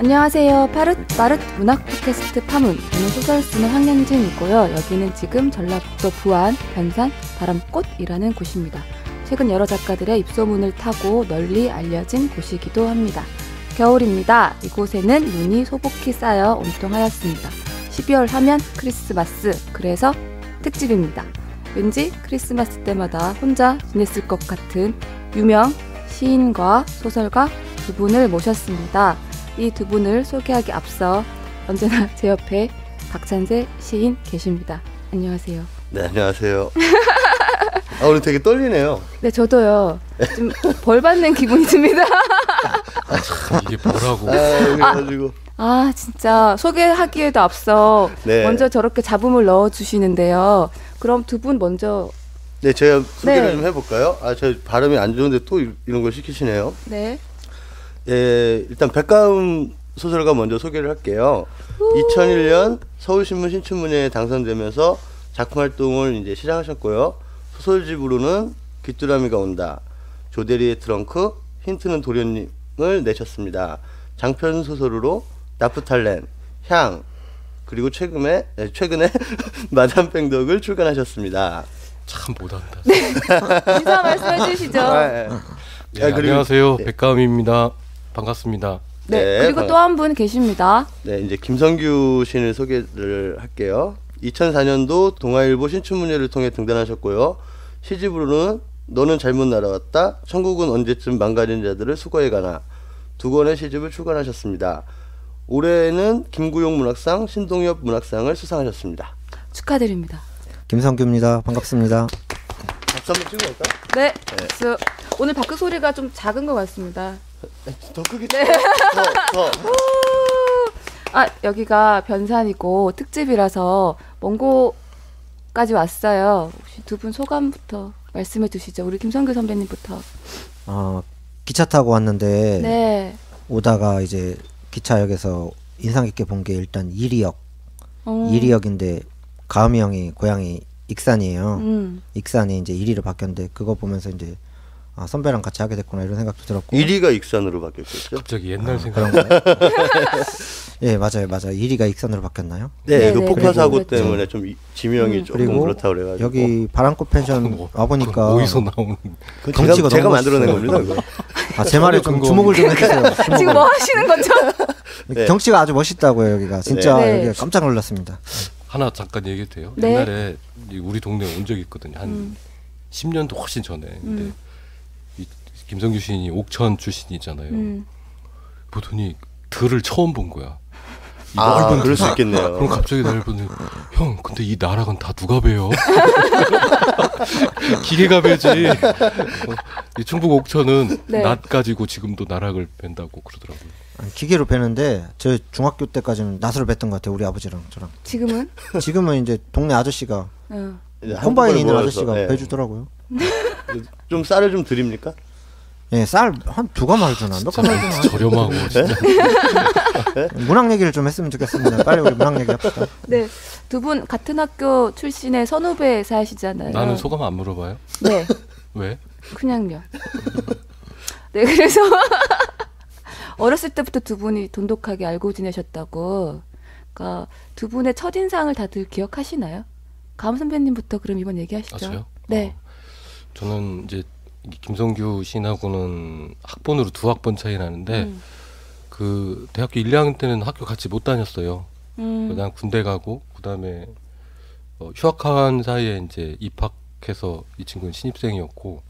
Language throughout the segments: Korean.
안녕하세요. 빠릇 문학 팟캐스트 파문. 저는 소설 쓰는 황현진이고요. 여기는 지금 전라북도 부안, 변산, 바람꽃이라는 곳입니다. 최근 여러 작가들의 입소문을 타고 널리 알려진 곳이기도 합니다. 겨울입니다. 이곳에는 눈이 소복히 쌓여 온통 하였습니다. 12월 하면 크리스마스, 그래서 특집입니다. 왠지 크리스마스 때마다 혼자 지냈을 것 같은 유명 시인과 소설가 두 분을 모셨습니다. 이 두 분을 소개하기 앞서 언제나 제 옆에 박찬세 시인 계십니다. 안녕하세요. 네, 안녕하세요. 오늘 되게 떨리네요. 네, 저도요. 좀 벌 받는 기분이 듭니다. 이게 뭐라고. 그래가지고. 진짜 소개하기에도 앞서 네. 먼저 저렇게 잡음을 넣어주시는데요. 그럼 두 분 먼저. 네, 제가 소개를 네. 좀 해볼까요? 저 발음이 안 좋은데 또 이런 걸 시키시네요. 네. 예, 일단 백가음 소설가 먼저 소개를 할게요. 2001년 서울신문 신춘문예에 당선되면서 작품 활동을 이제 시작하셨고요. 소설집으로는 귀뚜라미가 온다, 조대리의 트렁크, 힌트는 도련님을 내셨습니다. 장편 소설으로 나프탈렌, 향, 그리고 최근에 마담 뺑덕을 출간하셨습니다. 참 못한다. 네. 인사 말씀해 주시죠. 네, 안녕하세요. 백가음입니다. 반갑습니다. 네, 그리고 또 한 분 계십니다. 네, 이제 김성규 시인을 소개를 할게요. 2004년도 동아일보 신춘문예를 통해 등단하셨고요. 시집으로는 너는 잘못 날아왔다, 천국은 언제쯤 망가진 자들을 수거해 가나, 두 권의 시집을 출간하셨습니다. 올해는 김구용 문학상, 신동엽 문학상을 수상하셨습니다. 축하드립니다. 김성규입니다. 반갑습니다. 박수 한번 찍어볼까? 네, 박수. 오늘 밖 소리가 좀 작은 것 같습니다. 더 크게. 네. 더. 여기가 변산이고 특집이라서 먼 곳까지 왔어요. 혹시 두 분 소감부터 말씀해 주시죠. 우리 김성규 선배님부터. 기차 타고 왔는데 네. 오다가 이제 기차역에서 인상 깊게 본 게 일단 이리역인데 가음이 형이 고향이 익산이에요. 익산이 이제 이리로 바뀌었는데 그거 보면서 이제 선배랑 같이 하게 됐구나 이런 생각도 들었고. 이리가 익산으로 바뀌었죠? 갑자기 옛날 생각. 예, 맞아요. 이리가 익산으로 바뀌었나요? 네, 그 폭파 사고 그렇죠. 때문에 좀 지명이 조금 그리고 그렇다고 그래가지고. 여기 바람꽃 펜션 와보니까 어디서 나오는? 경치가 제가 너무 만들어낸 멋있어요. 겁니다. 제 말에 좀 주목을 좀 해주세요. 지금 뭐 하시는 거죠? 네. 경치가 아주 멋있다고요. 여기가 진짜 네. 여기가 깜짝 놀랐습니다. 하나 잠깐 얘기해도 돼요? 네. 옛날에 우리 동네에 온 적이 있거든요. 한 10년도 훨씬 전에. 근데 이 김성규 시인이 옥천 출신이잖아요. 보더니 들을 처음 본 거야. 그럴 수 있겠네요. 그럼 갑자기 나를 보더니 형, 근데 이 나락은 다 누가 베요? 기계가 베지. 이 충북 옥천은 네. 낫 가지고 지금도 나락을 벤다고 그러더라고요. 기계로 베는데 저 중학교 때까지는 낫으로 뱄던 것 같아요. 우리 아버지랑 저랑. 지금은? 지금은 이제 동네 아저씨가 이제 콤바인에 있는 모아서, 아저씨가 네. 베주더라고요. 좀 쌀을 좀 드립니까? 예, 쌀 한 두 가마를 주나 몇 가마를 주나. 저렴하고 진짜. 문학 얘기를 좀 했으면 좋겠습니다. 빨리 우리 문학 얘기 합시다. 네. 두 분 같은 학교 출신의 선후배 사시잖아요. 나는 소감 안 물어봐요? 네. 왜? 그냥요. 네, 그래서 어렸을 때부터 두 분이 돈독하게 알고 지내셨다고. 그러니까 두 분의 첫인상을 다들 기억하시나요? 감 선배님부터 그럼 이번 얘기하시죠. 저요? 네. 저는 이제 김성규 시인하고는 학번으로 2학번 차이 나는데 그 대학교 1, 2학년 때는 학교 같이 못 다녔어요. 그냥 군대 가고 그다음에 휴학한 사이에 이제 입학해서 이 친구는 신입생이었고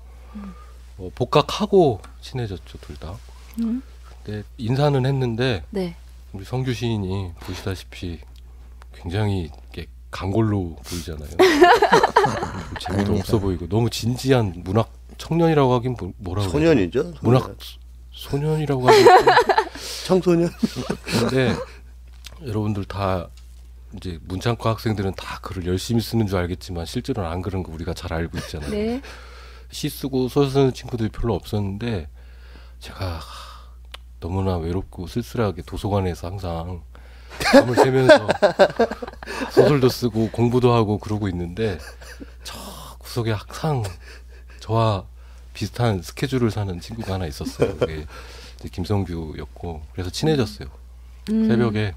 복학하고 친해졌죠, 둘 다. 근데 인사는 했는데 네. 우리 성규 시인이 보시다시피 굉장히 이렇게 강골로 보이잖아요. 재미도 아닙니다. 없어 보이고 너무 진지한 문학 청년이라고 하긴 뭐라고 소년이죠. 문학 소년이라고 하긴 청소년. 근데 여러분들 다 이제 문창과 학생들은 다 글을 열심히 쓰는 줄 알겠지만 실제로는 안 그런 거 우리가 잘 알고 있잖아요. 네. 시 쓰고 소설 쓰는 친구들이 별로 없었는데 제가 너무나 외롭고 쓸쓸하게 도서관에서 항상 밤을 새면서 소설도 쓰고 공부도 하고 그러고 있는데 저 구석에 항상 저와 비슷한 스케줄을 사는 친구가 하나 있었어요. 그게 이제 김성규였고 그래서 친해졌어요. 새벽에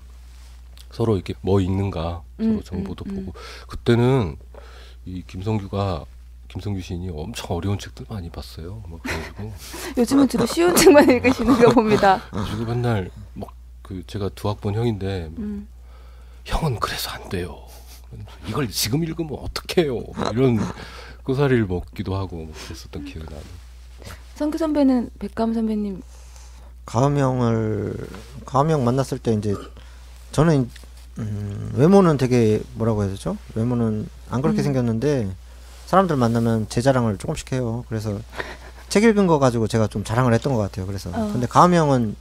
서로 이렇게 뭐 읽는가 서로 정보도 보고 그때는 이 김성규 시인이 엄청 어려운 책들 많이 봤어요. 뭐 그래가지고 요즘은 주로 쉬운 책만 읽으시는 거 봅니다. 그래서 맨날 막 그 제가 두 학번 형인데 형은 그래서 안 돼요. 이걸 지금 읽으면 어떡해요. 이런 꼬사리를 먹기도 하고 뭐 그랬었던 기억이 나요. 성규 선배는 백감 선배님 가음형 만났을 때 이제 저는 외모는 되게 뭐라고 해야 되죠? 외모는 안 그렇게 생겼는데 사람들 만나면 제 자랑을 조금씩 해요. 그래서 책 읽은 거 가지고 제가 좀 자랑을 했던 것 같아요. 그래서 근데 가음형은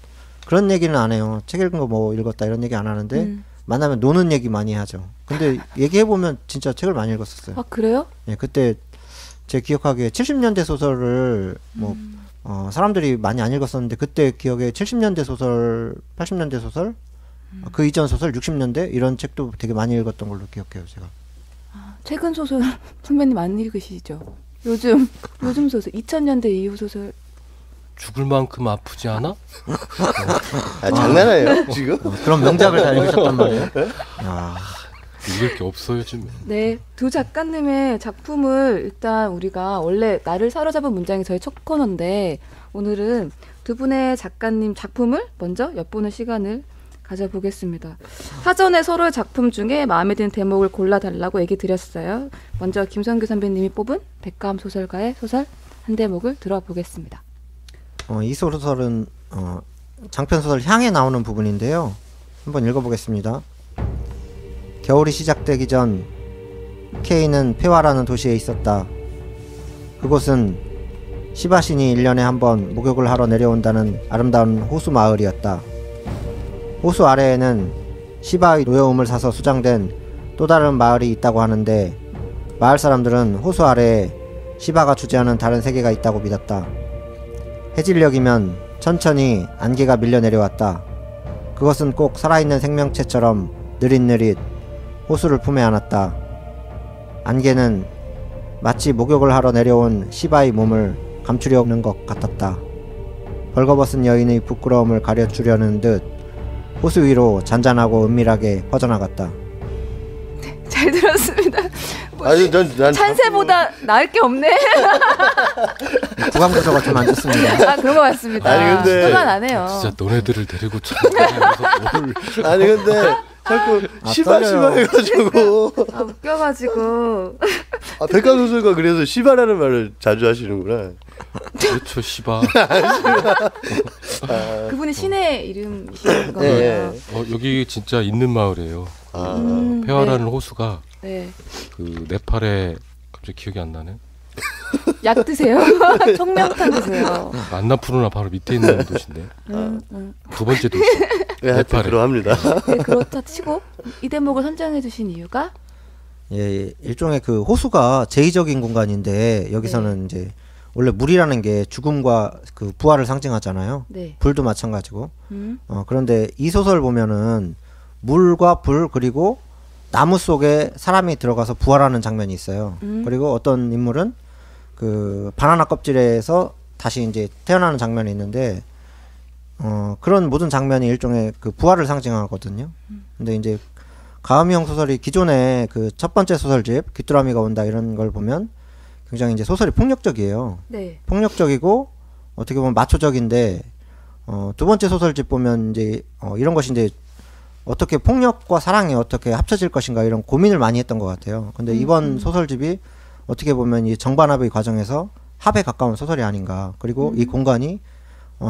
그런 얘기는 안 해요. 책 읽은 거 뭐 읽었다 이런 얘기 안 하는데 만나면 노는 얘기 많이 하죠. 근데 얘기해 보면 진짜 책을 많이 읽었었어요. 아 그래요? 예, 그때 제 기억하기에 70년대 소설을 뭐 사람들이 많이 안 읽었었는데 그때 기억에 70년대 소설, 80년대 소설, 그 이전 소설, 60년대 이런 책도 되게 많이 읽었던 걸로 기억해요, 제가. 최근 소설 선배님 안 읽으시죠? 요즘 소설 2000년대 이후 소설 죽을 만큼 아프지 않아? 장난해요 지금? 그런 명작을 다 읽으셨단 말이에요? 읽을 게 없어요 요즘에. 네, 두 작가님의 작품을 일단 우리가 원래 나를 사로잡은 문장이 저희 첫 코너인데 오늘은 두 분의 작가님 작품을 먼저 엿보는 시간을 가져보겠습니다. 사전에 서로의 작품 중에 마음에 드는 대목을 골라달라고 얘기 드렸어요. 먼저 김성규 선배님이 뽑은 백감 소설가의 소설 한 대목을 들어보겠습니다. 이 소설은 장편소설 향에 나오는 부분인데요. 한번 읽어보겠습니다. 겨울이 시작되기 전 K는 폐화라는 도시에 있었다. 그곳은 시바신이 1년에 한 번 목욕을 하러 내려온다는 아름다운 호수 마을이었다. 호수 아래에는 시바의 노여움을 사서 수장된 또 다른 마을이 있다고 하는데 마을 사람들은 호수 아래에 시바가 주재하는 다른 세계가 있다고 믿었다. 해질녘이면 천천히 안개가 밀려 내려왔다. 그것은 꼭 살아있는 생명체처럼 느릿느릿 호수를 품에 안았다. 안개는 마치 목욕을 하러 내려온 시바의 몸을 감추려는 것 같았다. 벌거벗은 여인의 부끄러움을 가려주려는 듯 호수 위로 잔잔하고 은밀하게 퍼져나갔다. 잘 들었습니다. 아니 난 찬세보다 나을 게 없네. 구강 구조가 좀 안 좋습니다. 아 그런 것 같습니다. 아니, 근데 표가 나네요. 진짜 너네들을 데리고 참 아니 근데 자꾸 시바 해가지고 웃겨가지고 백감 소설가 그래서 시바라는 말을 자주 하시는구나. 그렇죠 시바. 그분이 신의 이름이신 거예요. 여기 진짜 있는 마을이에요. 폐화라는 네. 호수가 네. 그 네팔에 갑자기 기억이 안 나네. 약 드세요. 청명탕 드세요. 안나푸르나 바로 밑에 있는 도시인데. 두 번째 도시. 네팔에 그러합니다. 네, 그렇다 치고 이 대목을 선정해 주신 이유가 예, 일종의 그 호수가 제의적인 공간인데 여기서는 이제 원래 물이라는 게 죽음과 그 부활을 상징하잖아요. 네. 불도 마찬가지고. 그런데 이 소설 보면은 물과 불 그리고 나무 속에 사람이 들어가서 부활하는 장면이 있어요. 그리고 어떤 인물은 그 바나나 껍질에서 다시 이제 태어나는 장면이 있는데 그런 모든 장면이 일종의 그 부활을 상징하거든요. 근데 이제 가음형 소설이 기존의 그 첫 번째 소설집 귀뚜라미가 온다 이런 걸 보면 굉장히 이제 소설이 폭력적이에요. 네. 폭력적이고 어떻게 보면 마초적인데 두 번째 소설집 보면 이제 이런 것이 이제 어떻게 폭력과 사랑이 어떻게 합쳐질 것인가 이런 고민을 많이 했던 것 같아요. 근데 이번 소설집이 어떻게 보면 이 정반합의 과정에서 합에 가까운 소설이 아닌가. 그리고 이 공간이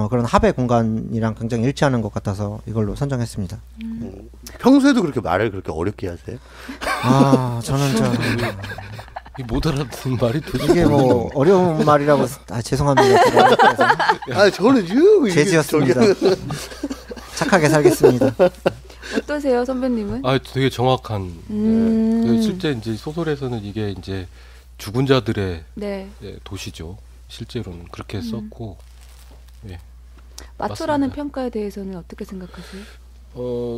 그런 합의 공간이랑 굉장히 일치하는 것 같아서 이걸로 선정했습니다. 평소에도 그렇게 말을 그렇게 어렵게 하세요? 저는 좀 못 알아듣는 말이 도대체 이게 뭐 어려운 말이라고 죄송합니다. 저는 죄지었습니다. 착하게 살겠습니다. 어떠세요, 선배님은? 되게 정확한. 네. 실제 이제 소설에서는 이게 이제 죽은 자들의 도시죠. 실제로는 그렇게 썼고. 예. 마초라는 맞습니다. 평가에 대해서는 어떻게 생각하세요?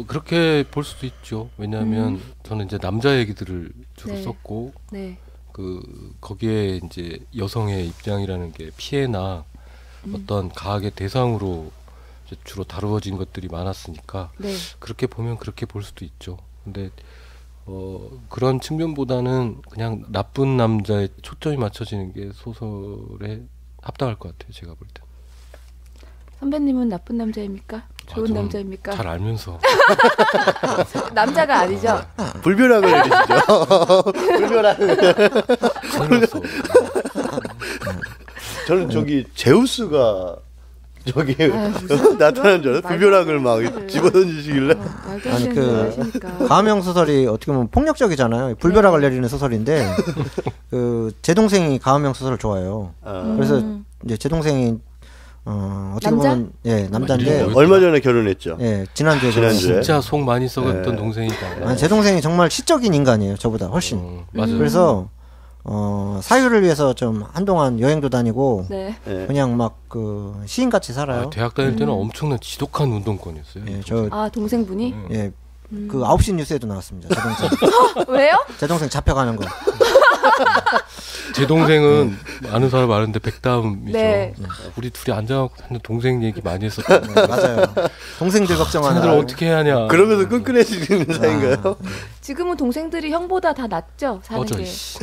그렇게 볼 수도 있죠. 왜냐하면 저는 이제 남자 얘기들을 주로 썼고, 거기에 이제 여성의 입장이라는 게 피해나 어떤 가학의 대상으로 주로 다루어진 것들이 많았으니까 네. 그렇게 보면 그렇게 볼 수도 있죠. 근데 그런 측면보다는 그냥 나쁜 남자에 초점이 맞춰지는 게 소설에 합당할 것 같아요. 제가 볼 때. 선배님은 나쁜 남자입니까? 좋은 좀 남자입니까? 잘 알면서 남자가 아니죠? 불변학을 내리시죠. 불변학을. 그래서 저는 저기 제우스가 저기 무슨 나타난 줄 알아요. 말도 불변학을 안 막 되는 소리를. 집어던지시길래. 말도 안 아니, 되는 그 소리 하시니까. 가암형 소설이 어떻게 보면 폭력적이잖아요. 불벼락을 네. 내리는 소설인데 그 제 동생이 가암형 소설을 좋아해요. 그래서 이제 제 동생이 어떻게 남자? 보면 남자인데 얼마 전에 결혼했죠. 지난주에 진짜 속 많이 썩었던 네. 동생이다. 제 동생이 정말 시적인 인간이에요. 저보다 훨씬. 맞아요. 그래서 사유를 위해서 좀 한동안 여행도 다니고 네. 네. 그냥 막 그 시인같이 살아요. 대학 다닐 때는 엄청난 지독한 운동권이었어요. 예, 저 아 동생분이? 예, 그 9시 뉴스에도 나왔습니다. 제 동생. 왜요? 제 동생 잡혀가는 거. 제 동생은 아는 사람 많은데 백다음이죠. 네. 우리 둘이 앉아갖고 하는 동생 얘기 많이 했었거든요. 맞아요. 동생들 걱정하는. 쟤네들 어떻게 해야 하냐. 그러면서 끈끈해지는 사이인가요? 지금은 동생들이 형보다 다 낫죠? 사는 꺼져, 게. 이씨.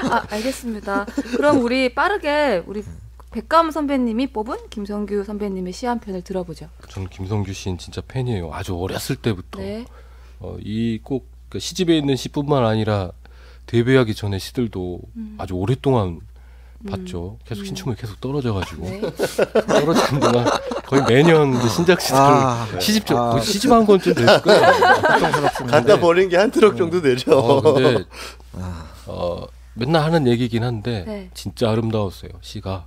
아, 알겠습니다. 그럼 우리 빠르게 우리 백가음 선배님이 뽑은 김성규 선배님의 시 한 편을 들어보죠. 저는 김성규 시인 진짜 팬이에요. 아주 어렸을 때부터. 네. 이 꼭 시집에 있는 시뿐만 아니라 데뷔하기 전에 시들도 아주 오랫동안 봤죠. 계속 신춘문예 계속 떨어져가지고 네. 떨어지는 동안 거의 매년 이제 신작 시들을 시집한 건쯤 됐을 거예요. 갖다 버린 게 한 트럭 정도 되죠. 근데 맨날 하는 얘기긴 한데 네. 진짜 아름다웠어요. 시가.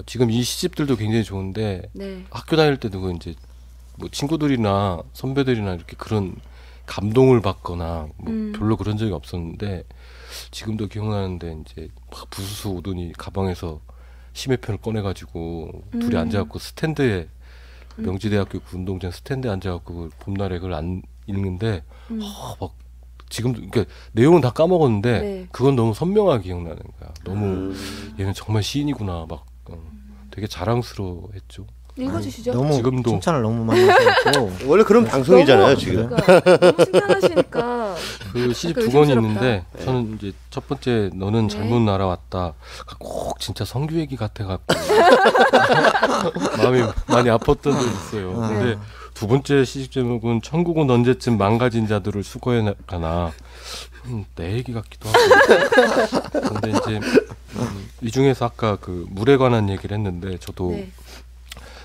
지금 이 시집들도 굉장히 좋은데 네. 학교 다닐 때도 그 이제 뭐 친구들이나 선배들이나 이렇게 그런 감동을 받거나 뭐 별로 그런 적이 없었는데 지금도 기억나는데 이제 막 부스스 오더니 가방에서 심해편을 꺼내가지고 둘이 앉아갖고 스탠드에 명지대학교 그 운동장 스탠드에 앉아갖고 그 봄날에 그걸 안 읽는데 막 지금도 그러니까 내용은 다 까먹었는데 네. 그건 너무 선명하게 기억나는 거야. 너무 얘는 정말 시인이구나 막 되게 자랑스러워했죠. 읽어주시죠. 너무 지금도. 칭찬을 너무 많이 하셨고 원래 그런 방송이잖아요, 지금. 그러니까, 너무 칭찬하시니까. 그 시집 약간 두 권이 의심스럽다. 있는데 저는 이제 첫 번째 너는 네. 잘못 날아왔다 꼭 진짜 성규 얘기 같아갖고 마음이 많이 아팠던 적이 있어요. 근데 두 번째 시집 제목은 천국은 언제쯤 망가진 자들을 수거해 가나 내 얘기 같기도 하고 근데 이제 이 중에서 아까 그 물에 관한 얘기를 했는데 저도 네.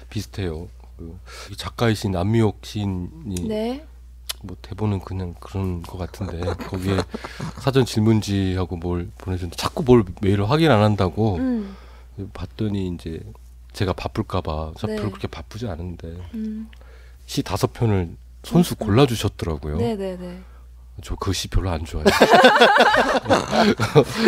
비슷해요. 그 작가이신 안미옥 시인이 네. 뭐 대본은 그냥 그런 것 같은데 거기에 사전 질문지하고 뭘 보내줬는데 자꾸 뭘 메일을 확인 안 한다고 봤더니 이제 제가 바쁠까봐 저 네. 별로 그렇게 바쁘지 않은데 시 5편을 손수 골라주셨더라고요. 네네네. 저 그 시 별로 안 좋아해요. 그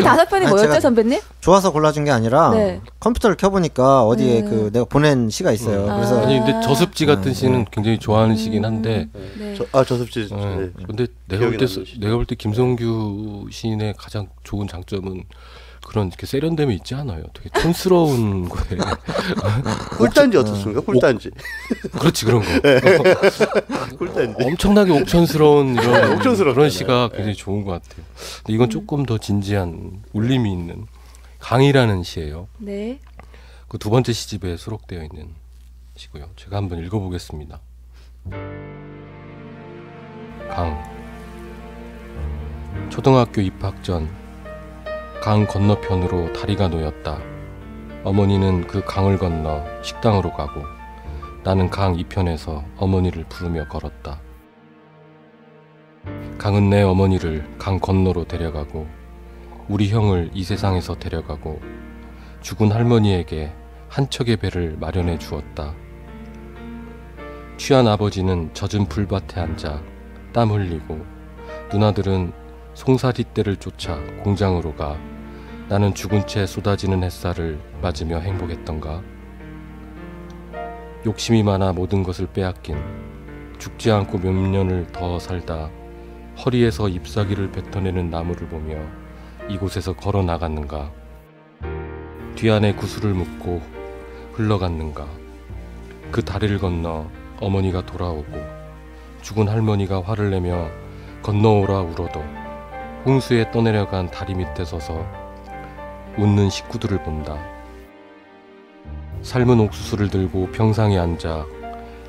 5편이 뭐였죠, 제가- 선배님? 좋아서 골라준 게 아니라 네. 컴퓨터를 켜보니까 어디에 그 내가 보낸 시가 있어요. 그래서 아니 근데 저습지 같은 시는 굉장히 좋아하는 시긴 한데 네. 저습지. 네. 근데 기억이 나는 시. 내가 볼 때 김성규 시인의 가장 좋은 장점은 그런 이렇게 세련됨이 있지 않아요. 되게 촌스러운 거에 꿀단지 어떻습니까? 꿀단지. 그렇지 그런 거. 꿀단지. 엄청나게 옥천스러운 이런 옥천스럽잖아요. 그런 시가 굉장히 좋은 것 같아요. 근데 이건 조금 더 진지한 울림이 있는 강이라는 시예요. 네. 그 두 번째 시집에 수록되어 있는 시고요. 제가 한번 읽어보겠습니다. 강. 초등학교 입학 전 강 건너편으로 다리가 놓였다. 어머니는 그 강을 건너 식당으로 가고 나는 강 이편에서 어머니를 부르며 걸었다. 강은 내 어머니를 강 건너로 데려가고 우리 형을 이 세상에서 데려가고 죽은 할머니에게 한 척의 배를 마련해 주었다. 취한 아버지는 젖은 풀밭에 앉아 땀 흘리고 누나들은 송사리떼를 쫓아 공장으로 가 나는 죽은 채 쏟아지는 햇살을 맞으며 행복했던가. 욕심이 많아 모든 것을 빼앗긴 죽지 않고 몇 년을 더 살다 허리에서 잎사귀를 뱉어내는 나무를 보며 이곳에서 걸어 나갔는가. 뒤안에 구슬을 묶고 흘러갔는가. 그 다리를 건너 어머니가 돌아오고 죽은 할머니가 화를 내며 건너오라 울어도 홍수에 떠내려간 다리 밑에 서서 웃는 식구들을 본다. 삶은 옥수수를 들고 평상에 앉아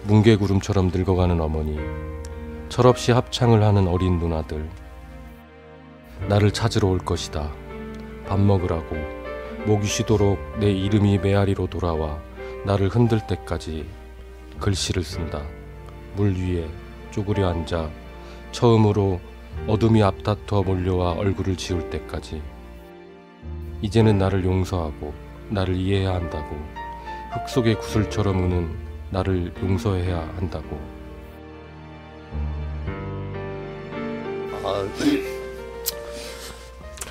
뭉게구름처럼 늙어가는 어머니, 철없이 합창을 하는 어린 누나들. 나를 찾으러 올 것이다. 밥 먹으라고 목이 쉬도록 내 이름이 메아리로 돌아와 나를 흔들 때까지 글씨를 쓴다. 물 위에 쪼그려 앉아 처음으로 어둠이 앞다퉈 몰려와 얼굴을 지울 때까지. 이제는 나를 용서하고 나를 이해해야 한다고. 흙 속의 구슬처럼 우는 나를 용서해야 한다고.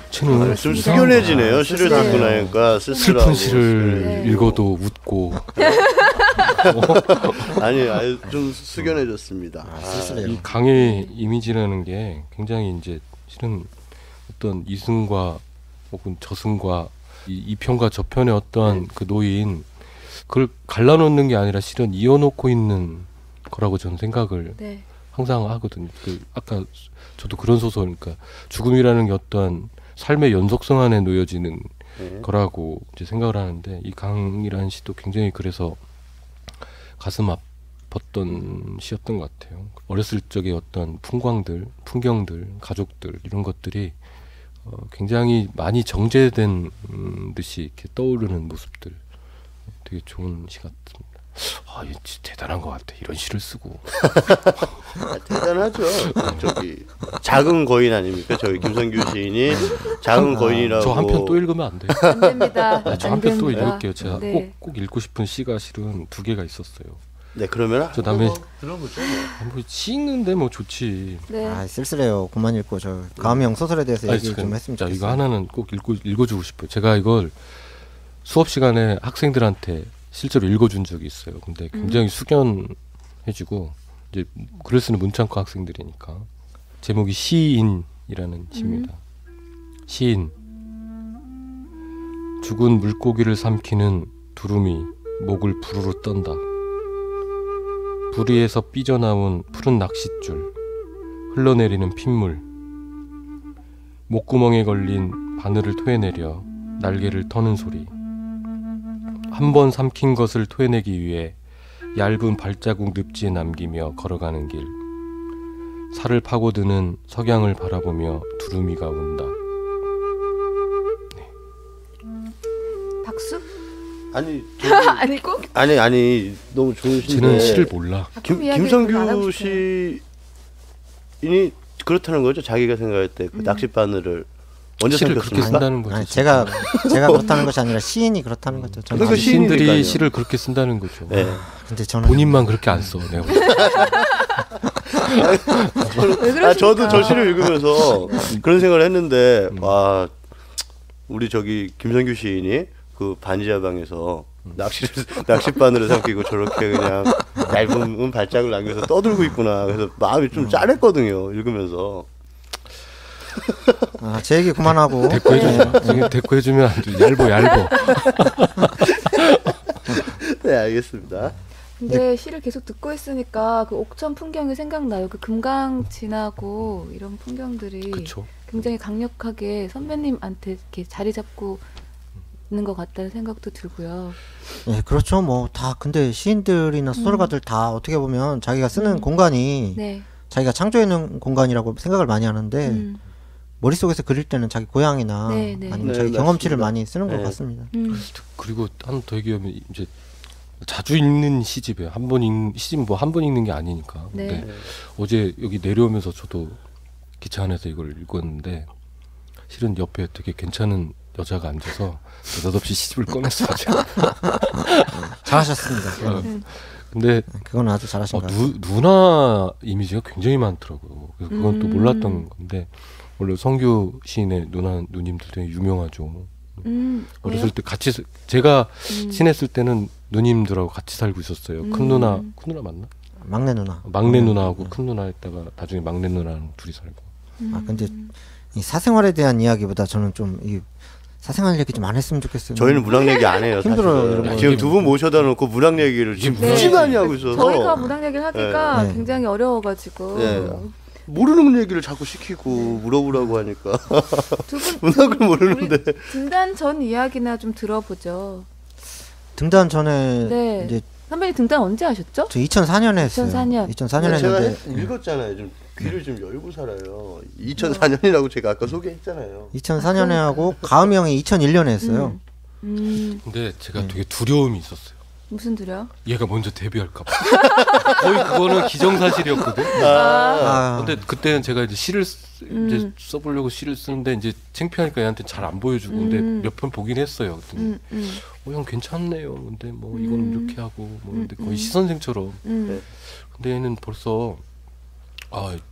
쟤는 좀 숙연해지네요. 시를 듣고 나니까 슬픈 시를 읽어도 웃고. 아니 좀 숙연해졌습니다. 이 강의 이미지라는 게 굉장히 이제 실은 어떤 이승과 혹은 저승과 이 편과 저편의 어떠한 그 노인, 그걸 갈라놓는 게 아니라 실은 이어놓고 있는 거라고 저는 생각을 항상 하거든요. 아까 저도 그런 소설, 그러니까 죽음이라는 게 어떠한 삶의 연속성 안에 놓여지는 거라고 이제 생각을 하는데, 이 강이라는 시도 굉장히 그래서 가슴 아팠던 시였던 것 같아요. 어렸을 적의 어떤 풍경들, 가족들 이런 것들이 굉장히 많이 정제된 듯이 이렇게 떠오르는 모습들, 되게 좋은 시 같습니다. 아, 이거 진짜 대단한 것 같아. 이런 시를 쓰고. 대단하죠. 저기 작은 거인 아닙니까? 저희 김성규 시인이 작은 거인이라고. 저 한 편 또 읽으면 안 돼요? 안 됩니다. 저 한 편 또 읽을게요. 제가 네. 꼭 읽고 싶은 시가 실은 2개가 있었어요. 네, 그러면 저 다음에 들어보죠. 뭐 시 읽는데 뭐 좋지. 네. 아, 쓸쓸해요. 그만 읽고 저 가음형 소설에 대해서 얘기 좀 했으면 자, 좋겠어요. 이거 하나는 꼭 읽어주고 싶어요. 제가 이걸 수업 시간에 학생들한테 실제로 읽어준 적이 있어요. 근데 굉장히 숙연해지고, 이제 글을 쓰는 문창과 학생들이니까. 제목이 시인이라는 시입니다. 시인. 죽은 물고기를 삼키는 두루미 목을 부르르 떤다. 부리에서 삐져나온 푸른 낚싯줄, 흘러내리는 핏물, 목구멍에 걸린 바늘을 토해내려 날개를 터는 소리. 한 번 삼킨 것을 토해내기 위해 얇은 발자국 늪지에 남기며 걸어가는 길. 살을 파고드는 석양을 바라보며 두루미가 운다. 박수? 아니 아니고? 아니 너무 좋으신데. 쟤는 시를 몰라. 김성규 시인이 그렇다는 거죠. 자기가 생각할 때 그 낚싯바늘을 언제 시를 그렇게 생겼습니까? 쓴다는 거죠. 아니, 제가 그렇다는 것이 아니라 시인이 그렇다는 거죠. 저는 그러니까 시인들이 시인이니까요. 시를 그렇게 쓴다는 거죠. 네. 근데 저는 본인만 그렇게 안 써. 내가 저도 저 시를 읽으면서 그런 생각을 했는데, 와, 우리 저기 김성규 시인이 그 반지하방에서 낚싯바늘을 삼키고 저렇게 그냥 얇은 발짝을 남겨서 떠들고 있구나. 그래서 마음이 좀 짠했거든요. 읽으면서. 아, 제 얘기 그만하고 대꾸 해주면 대꾸 해주면 안 돼. 얇어. 네, 알겠습니다. 근데 시를 계속 듣고 있으니까 그 옥천 풍경이 생각나요. 그 금강 지나고 이런 풍경들이 그쵸. 굉장히 강력하게 선배님한테 이렇게 자리 잡고 있는 것 같다는 생각도 들고요. 네, 그렇죠. 뭐 다 근데 시인들이나 소설가들 다 어떻게 보면 자기가 쓰는 공간이 네. 자기가 창조해놓은 공간이라고 생각을 많이 하는데 머릿속에서 그릴 때는 자기 고향이나 네, 네. 아니면 네, 자기 경험치를 맞습니다. 많이 쓰는 것 네. 같습니다. 그리고 하나 더 얘기하면 이제 자주 읽는 시집이에요. 시집 뭐 한 번 읽는 게 아니니까. 네. 근데 어제 여기 내려오면서 저도 기차 안에서 이걸 읽었는데, 실은 옆에 되게 괜찮은 여자가 앉아서 느닷없이 시집을 꺼냈어요. 제가. 잘하셨습니다. 근데 그건 아주 잘하신 것 같아요. 누나 이미지가 굉장히 많더라고요. 그래서 그건 또 몰랐던 건데, 원래 성규 시인의 누님들 되게 유명하죠. 어렸을 때 같이 제가 친했을 때는 누님들하고 같이 살고 있었어요. 큰 누나 맞나? 막내 누나. 막내 누나하고 큰 누나 했다가 나중에 막내 누나랑 둘이 살고. 아 근데 이 사생활에 대한 이야기보다 저는 좀 이 사생활 얘기 좀 안 했으면 좋겠어요. 저희는 문학 얘기 안 해요. 힘들어요, 사실은. 이런 거. 지금 두 분 모셔다 놓고 문학 얘기를 지금 네. 무지 많이 하고 있어서 저희가 문학 얘기를 하기가 네. 굉장히 어려워가지고 네. 모르는 얘기를 자꾸 시키고 물어보라고 하니까 두 분 문학을 모르는데 우리 등단 전 이야기나 좀 들어보죠. 등단 전에 네. 이제 선배님 등단 언제 하셨죠? 저 2004년에 했어요. 2004년. 2004년에 제가 했는데 읽었잖아요. 좀 귀를 좀 열고 살아요. 2004년이라고 제가 아까 소개했잖아요. 2004년에 하고 가음이 형이 2001년에 했어요. 근데 제가 되게 두려움이 있었어요. 무슨 두려? 얘가 먼저 데뷔할까 봐. 거의 그거는 기정사실이었거든. 근데 그때는 제가 이제 시를 이제 써보려고 시를 쓰는데 이제 창피하니까 얘한테 잘 안 보여주고 근데 몇 편 보긴 했어요. 그랬더니 형 괜찮네요. 근데 뭐 이거는 이렇게 하고 뭐 근데 거의 시선생처럼. 근데 얘는 벌써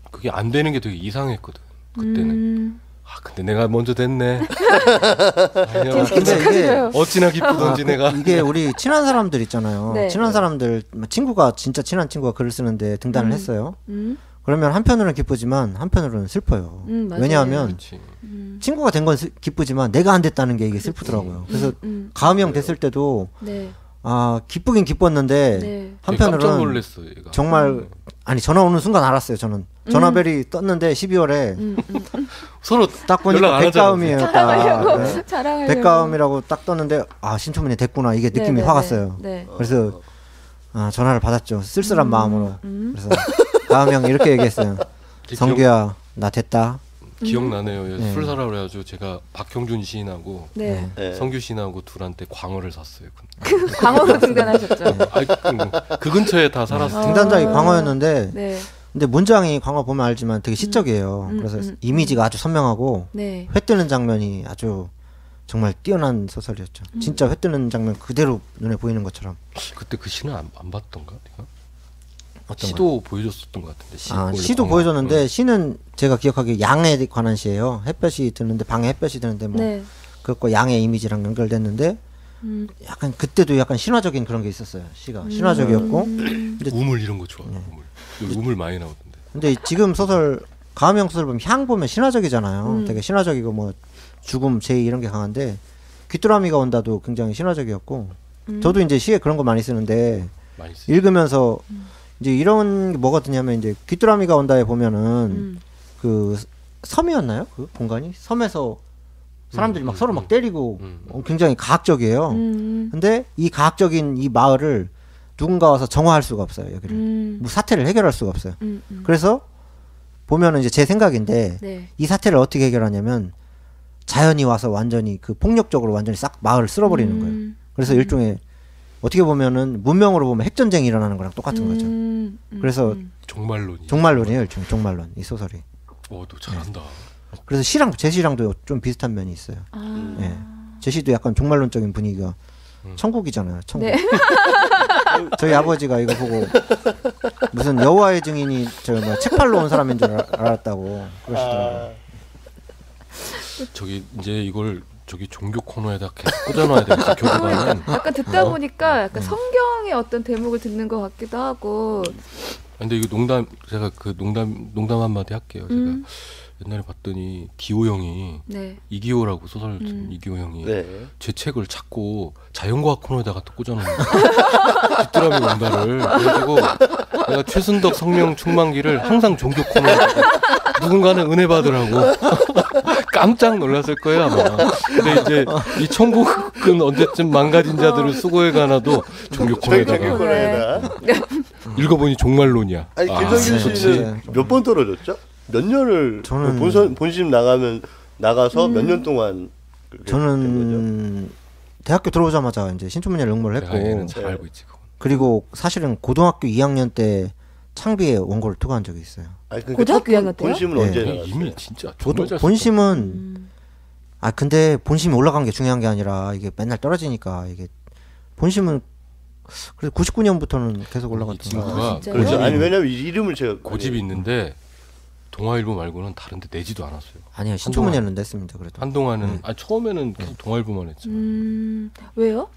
그게 안 되는 게 되게 이상했거든. 그때는. 근데 내가 먼저 됐네. 아니야. 근데 이게 어찌나 기쁘던지 내가. 이게 우리 친한 사람들 있잖아요. 네. 친한 사람들 친구가 진짜 친한 친구가 글을 쓰는데 등단을 했어요. 그러면 한편으로는 기쁘지만 한편으로는 슬퍼요. 맞아요. 왜냐하면 그렇지. 친구가 된 건 기쁘지만 내가 안 됐다는 게 이게 슬프더라고요. 그래서 가음이 형 됐을 때도 네. 기쁘긴 기뻤는데 네. 깜짝 한편으로는 놀랐어 얘가. 정말 아니 전화 오는 순간 알았어요. 저는 전화벨이 떴는데 12월에 서로 딱 보니까 연락 안 하잖아. 백가음이에요. 자랑하려고 네. 자랑하려고. 백가음이라고 딱 떴는데 신춘문예 됐구나 이게 느낌이 네, 확 네, 왔어요. 네. 그래서 전화를 받았죠. 쓸쓸한 마음으로. 그래서 가음 형이 이렇게 얘기했어요. 성규야 나 됐다. 기억나네요. 네. 술사라 그래가지고 제가 박형준 시인하고 네. 네. 성규 시인하고 둘한테 광어를 샀어요. 광어로 등단하셨죠. 그 근처에 다 살았어요. 등단작이 광어였는데 네. 근데 문장이 광어 보면 알지만 되게 시적이에요. 그래서 이미지가 아주 선명하고 네. 회 뜨는 장면이 아주 정말 뛰어난 소설이었죠. 진짜 회 뜨는 장면 그대로 눈에 보이는 것처럼. 그때 그 시는 안 봤던가? 내가? 어떤 시도 보여줬었던 것 같은데. 원래 시도 광어. 보여줬는데 시는 제가 기억하기에 양에 관한 시예요. 햇볕이 드는데 방에 햇볕이 드는데 뭐 네. 그것과 양의 이미지랑 연결됐는데 약간 그때도 약간 신화적인 그런 게 있었어요. 시가 신화적이었고 우물 이런 거 좋아. 우물 많이 나오던데. 근데 지금 소설 가음형 소설 보면 향 보면 신화적이잖아요. 되게 신화적이고 뭐 죽음, 제의 이런 게 강한데 귀뚜라미가 온다도 굉장히 신화적이었고 저도 이제 시에 그런 거 많이 쓰는데 많이 쓰. 읽으면서 이제 이런 게 뭐가 드냐면 이제 귀뚜라미가 온다에 보면은 그 섬이었나요? 그 공간이 섬에서 사람들이 막 서로 막 때리고 굉장히 가학적이에요. 근데 이 가학적인 이 마을을 누군가 와서 정화할 수가 없어요. 여기를 뭐 사태를 해결할 수가 없어요. 그래서 보면은 이제 제 생각인데 네. 이 사태를 어떻게 해결하냐면 자연이 와서 완전히 그 폭력적으로 완전히 싹 마을을 쓸어버리는 거예요. 그래서 일종의 어떻게 보면은 문명으로 보면 핵전쟁이 일어나는 거랑 똑같은 거죠. 그래서 종말론이. 종말론이에요. 일종의 종말론 이 소설이. 너 잘한다. 그래서 시랑 제 시랑도 좀 비슷한 면이 있어요. 예. 제 시도 약간 종말론적인 분위기가 천국이잖아요. 천국. 네. 저희 아버지가 이거 보고 무슨 여호와의 증인이 책팔로 온 사람인 줄 알았다고 그러시더라고요. 저기 이제 이걸 저기 종교 코너에다 계속 꽂아놔야 되겠다. 교도관은. 약간 듣다 보니까 약간 성경의 어떤 대목을 듣는 것 같기도 하고. 근데 이거 제가 그 농담 한마디 할게요. 제가 옛날에 봤더니 기호 형이 네. 이기호라고 소설 쓴 이기호 형이 네. 제 책을 찾고 자연과학 코너에다가 또 꽂아놓는 거예요. 귀뚜라미 온다를. 그래가지고 내가 최순덕 성명 충만기를 항상 종교 코너에다가 누군가는 은혜 받으라고 깜짝 놀랐을 거예요 아마. 근데 이제 이 천국은 언제쯤 망가진 자들을 수고해 가나도 종교 코너에다가 코너에다. 읽어보니 종말론이야. 아니 김성규 씨는 몇 번 떨어졌죠? 몇 년을 저는 본심 나가서 몇 년 동안 저는 대학교 들어오자마자 이제 신춘문예를 응모를 내가 얘는 했고 잘 알고 있지. 그건. 그리고 사실은 고등학교 2학년 때 창비에 원고를 투과한 적이 있어요. 아니, 그러니까 고등학교 2학년 때요? 본심은 네. 언제 나갔어요? 이미 진짜 정말 잘 본심은 근데 본심이 올라간 게 중요한 게 아니라 이게 맨날 떨어지니까 이게 본심은 그래서 99년부터는 계속 올라갔던 거예요. 친구가 진짜요? 그렇죠. 고집이 아니 왜냐면 이 이름을 제가 고집이 있는데 동아일보 말고는 다른데 내지도 않았어요. 아니요 신춘문예는 냈습니다. 그래도 한동안은 처음에는 계속 동아일보만 했죠. 왜요?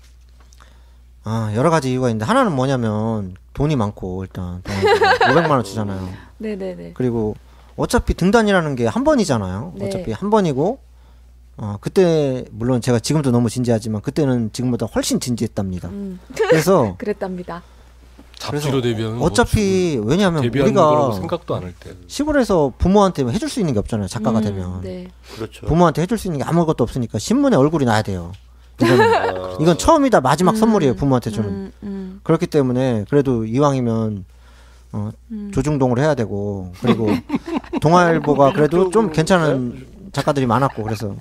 여러 가지 이유가 있는데 하나는 뭐냐면 돈이 많고 일단 500만 원 주잖아요. 네네네. 그리고 어차피 등단이라는 게 한 번이잖아요. 네. 어차피 한 번이고 그때 물론 제가 지금도 너무 진지하지만 그때는 지금보다 훨씬 진지했답니다. 그래서 그랬답니다. 잡지로 데뷔하면 어차피 왜냐하면 데뷔하는 우리가 거라고 생각도 안 할 때. 시골에서 부모한테 해줄 수 있는 게 없잖아요. 작가가 되면. 네. 그렇죠. 부모한테 해줄 수 있는 게 아무것도 없으니까 신문에 얼굴이 나야 돼요. 이건 처음이다 마지막 선물이에요. 부모한테 주는. 그렇기 때문에 그래도 이왕이면 조중동을 해야 되고 그리고 동아일보가 그래도 좀 괜찮은 작가들이 많았고 그래서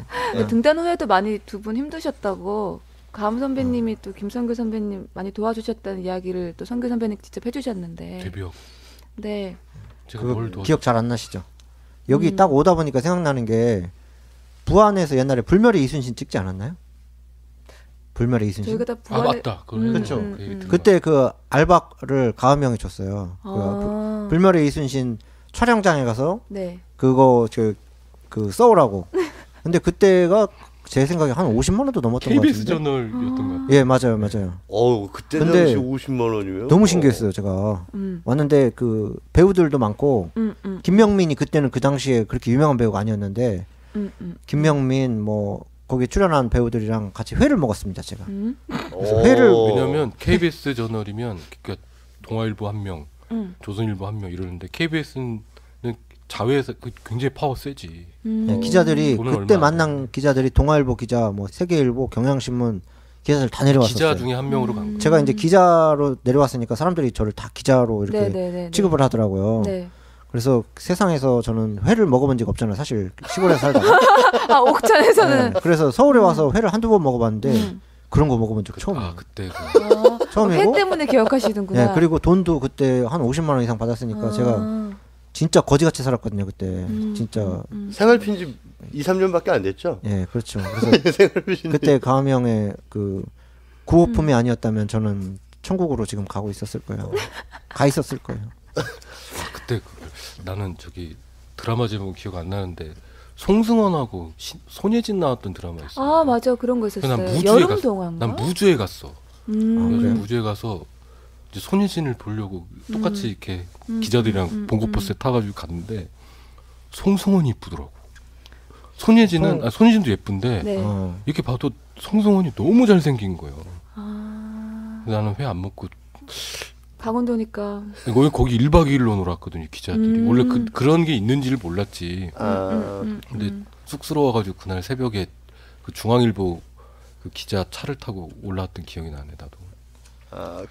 등단 후에도 많이 두 분 힘드셨다고 가음 선배님이 또 김성규 선배님 많이 도와주셨다는 이야기를 또 성규 선배님 직접 해주셨는데 데뷔하고. 네. 제가 뭘 도와줬... 기억 잘 안 나시죠? 여기 딱 오다 보니까 생각나는 게 부안에서 옛날에 불멸의 이순신 찍지 않았나요? 불멸의 이순신. 저희가 다 아 맞다. 그렇죠. 그 그때 그 알바를 가음 형이 줬어요. 불멸의 이순신 촬영장에 가서 네. 그거 그 써오라고. 근데 그때가 제 생각에 한 50만 원도 넘었던 것 같은데. KBS 저널이었던 것 같아요. 예, 맞아요. 그때 근데 당시 50만 원이면 너무 신기했어요, 제가. 왔는데 그 배우들도 많고 김명민이 그때는 그 당시에 그렇게 유명한 배우가 아니었는데 김명민 뭐 거기 출연한 배우들이랑 같이 회를 먹었습니다, 제가. 그래서 회를 왜냐면 KBS 저널이면 그러니까 동아일보 한 명, 조선일보 한 명 이러는데 KBS는 자회에서 굉장히 파워 세지. 네, 기자들이 그때 만난 기자들이 동아일보 기자, 뭐 세계일보, 경향신문 기자들 다 내려왔었어요. 기자 중에 한 명으로 간 거예요. 제가 이제 기자로 내려왔으니까 사람들이 저를 다 기자로 이렇게 네네네네. 취급을 하더라고요. 네. 그래서 세상에서 저는 회를 먹어본 적이 없잖아요. 사실 시골에 살다가. 아 옥천에서는. 네, 그래서 서울에 와서 회를 한두 번 먹어봤는데 그런 거 먹어본 적 처음이에요. 아 그때 처음이고. 회 때문에 기억하시는구나. 네, 그리고 돈도 그때 한 50만 원 이상 받았으니까 제가 진짜 거지같이 살았거든요 그때. 진짜. 생활 편집 2, 3년밖에 안 됐죠? 예, 그렇죠. 그래서 그때 가음 형의 그 구호품이 아니었다면 저는 천국으로 지금 가고 있었을 거예요. 가 있었을 거예요. 그때 나는 저기 드라마 제목 기억 안 나는데 송승헌하고 손예진 나왔던 드라마 있어. 아 맞아 그런 거 있었어요. 난 무주에 여름 갔어. 동안가? 난 무주에 갔어. 그래요? 무주에 가서 이제 손예진을 보려고 똑같이 이렇게 기자들이랑 봉고버스에 타가지고 갔는데 송승헌이 이쁘더라고. 손예진은 손예진도 예쁜데 네. 이렇게 봐도 송승헌이 너무 잘생긴 거예요. 아 나는 회 안 먹고 강원도니까. 거기 1박 2일로 놀았거든요 기자들이. 원래 그런 게 있는지를 몰랐지. 근데 쑥스러워가지고 그날 새벽에 그 중앙일보 그 기자 차를 타고 올라왔던 기억이 나네 나도.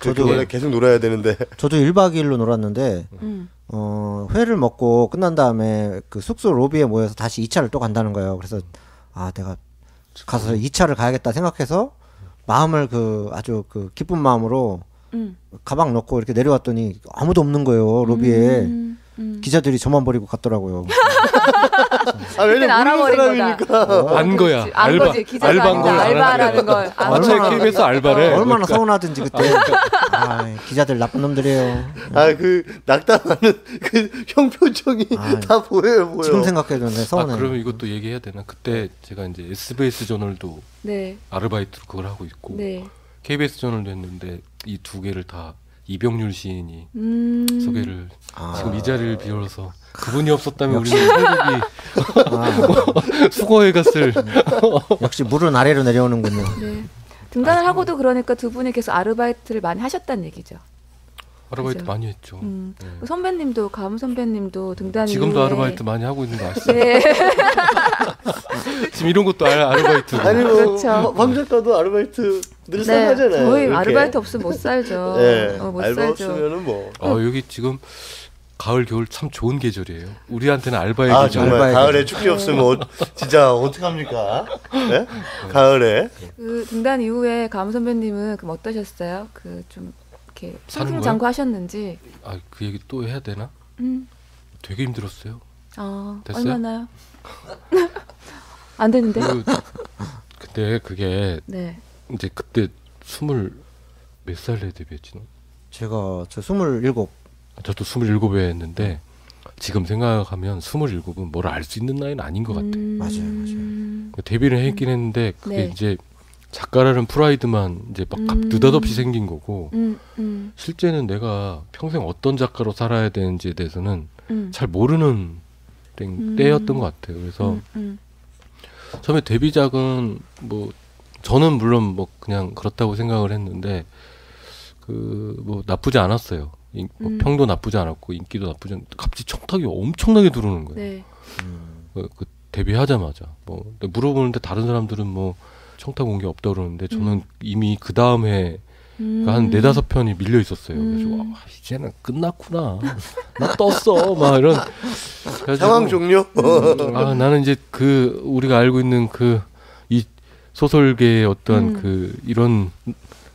저도 원래 계속 놀아야 되는데. 저도 1박 2일로 놀았는데 회를 먹고 끝난 다음에 그 숙소 로비에 모여서 다시 2차를 또 간다는 거예요. 그래서 내가 가서 2차를 가야겠다 생각해서 마음을 그 아주 그 기쁜 마음으로 가방 넣고 이렇게 내려왔더니 아무도 없는 거예요 로비에. 기자들이 저만 버리고 갔더라고요. 왜냐면 모르는 사람이니까. 안 거야. 안 거지 기자가 아니다. 알바라는 걸. 마치 KBS 알바래. 얼마나 서운하든지 그때. 기자들 나쁜 놈들이에요. 그 낙담하는 그 형 표정이 다 보여요. 지금 생각해도 서운해요. 그러면 이것도 얘기해야 되나? 그때 제가 이제 SBS 저널도 네. 아르바이트로 그걸 하고 있고 네. KBS 저널도 했는데 이 두 개를 다 이병률 시인이 소개를 지금 이 자리를 비워서 그분이 없었다면 우리는 한국이 수거해 갔을. 역시 물은 아래로 내려오는군요. 네. 등단을 하고도 그러니까 두 분이 계속 아르바이트를 많이 하셨다는 얘기죠. 아르바이트 그죠? 많이 했죠. 네. 선배님도 가음 선배님도 등단 지금도 이후에 아르바이트 많이 하고 있는 거 아시죠? 네. 지금 이런 것도 아르바이트. 아니 뭐 그렇죠. 황 작가도 아르바이트 늘 네. 하잖아요. 저희 이렇게. 아르바이트 없으면 못 살죠. 네. 못 알바 살죠. 없으면은 뭐. 여기 지금 가을 겨울 참 좋은 계절이에요. 우리한테는 알바의 계절. 정말 알바의 가을에 축제 없으면 진짜 어떡합니까? 네? 가을에. 그 등단 이후에 가음 선배님은 그럼 어떠셨어요? 그 좀 이렇게 사는 승승장구 하셨는지. 그 얘기 또 해야 되나? 되게 힘들었어요. 됐어요? 얼마나요? 안 되는데. 근데 그게 네. 이제 그때 20몇 살에 데뷔했지? 저 27. 저도 27에 했는데 지금 생각하면 27은 뭘 알 수 있는 나이는 아닌 것 같아. 맞아요. 데뷔를 했긴 했는데 그게 네. 이제 작가라는 프라이드만 이제 막 느닷없이 생긴 거고 실제는 내가 평생 어떤 작가로 살아야 되는지에 대해서는 잘 모르는 때였던 것 같아요. 그래서 처음에 데뷔작은 뭐 저는 물론 뭐 그냥 그렇다고 생각을 했는데 그 뭐 나쁘지 않았어요. 뭐 평도 나쁘지 않았고 인기도 나쁘지 않았는데 갑자기 청탁이 엄청나게 들어오는 거예요. 네. 그 데뷔하자마자 뭐 물어보는데 다른 사람들은 뭐 청탁 온 게 없다 그러는데 저는 이미 그 다음 해 한 4-5편이 밀려 있었어요. 그래서 이제는 끝났구나. 나 떴어. 막 이런 상황 종료. 나는 이제 그 우리가 알고 있는 그 이 소설계의 어떤 그 이런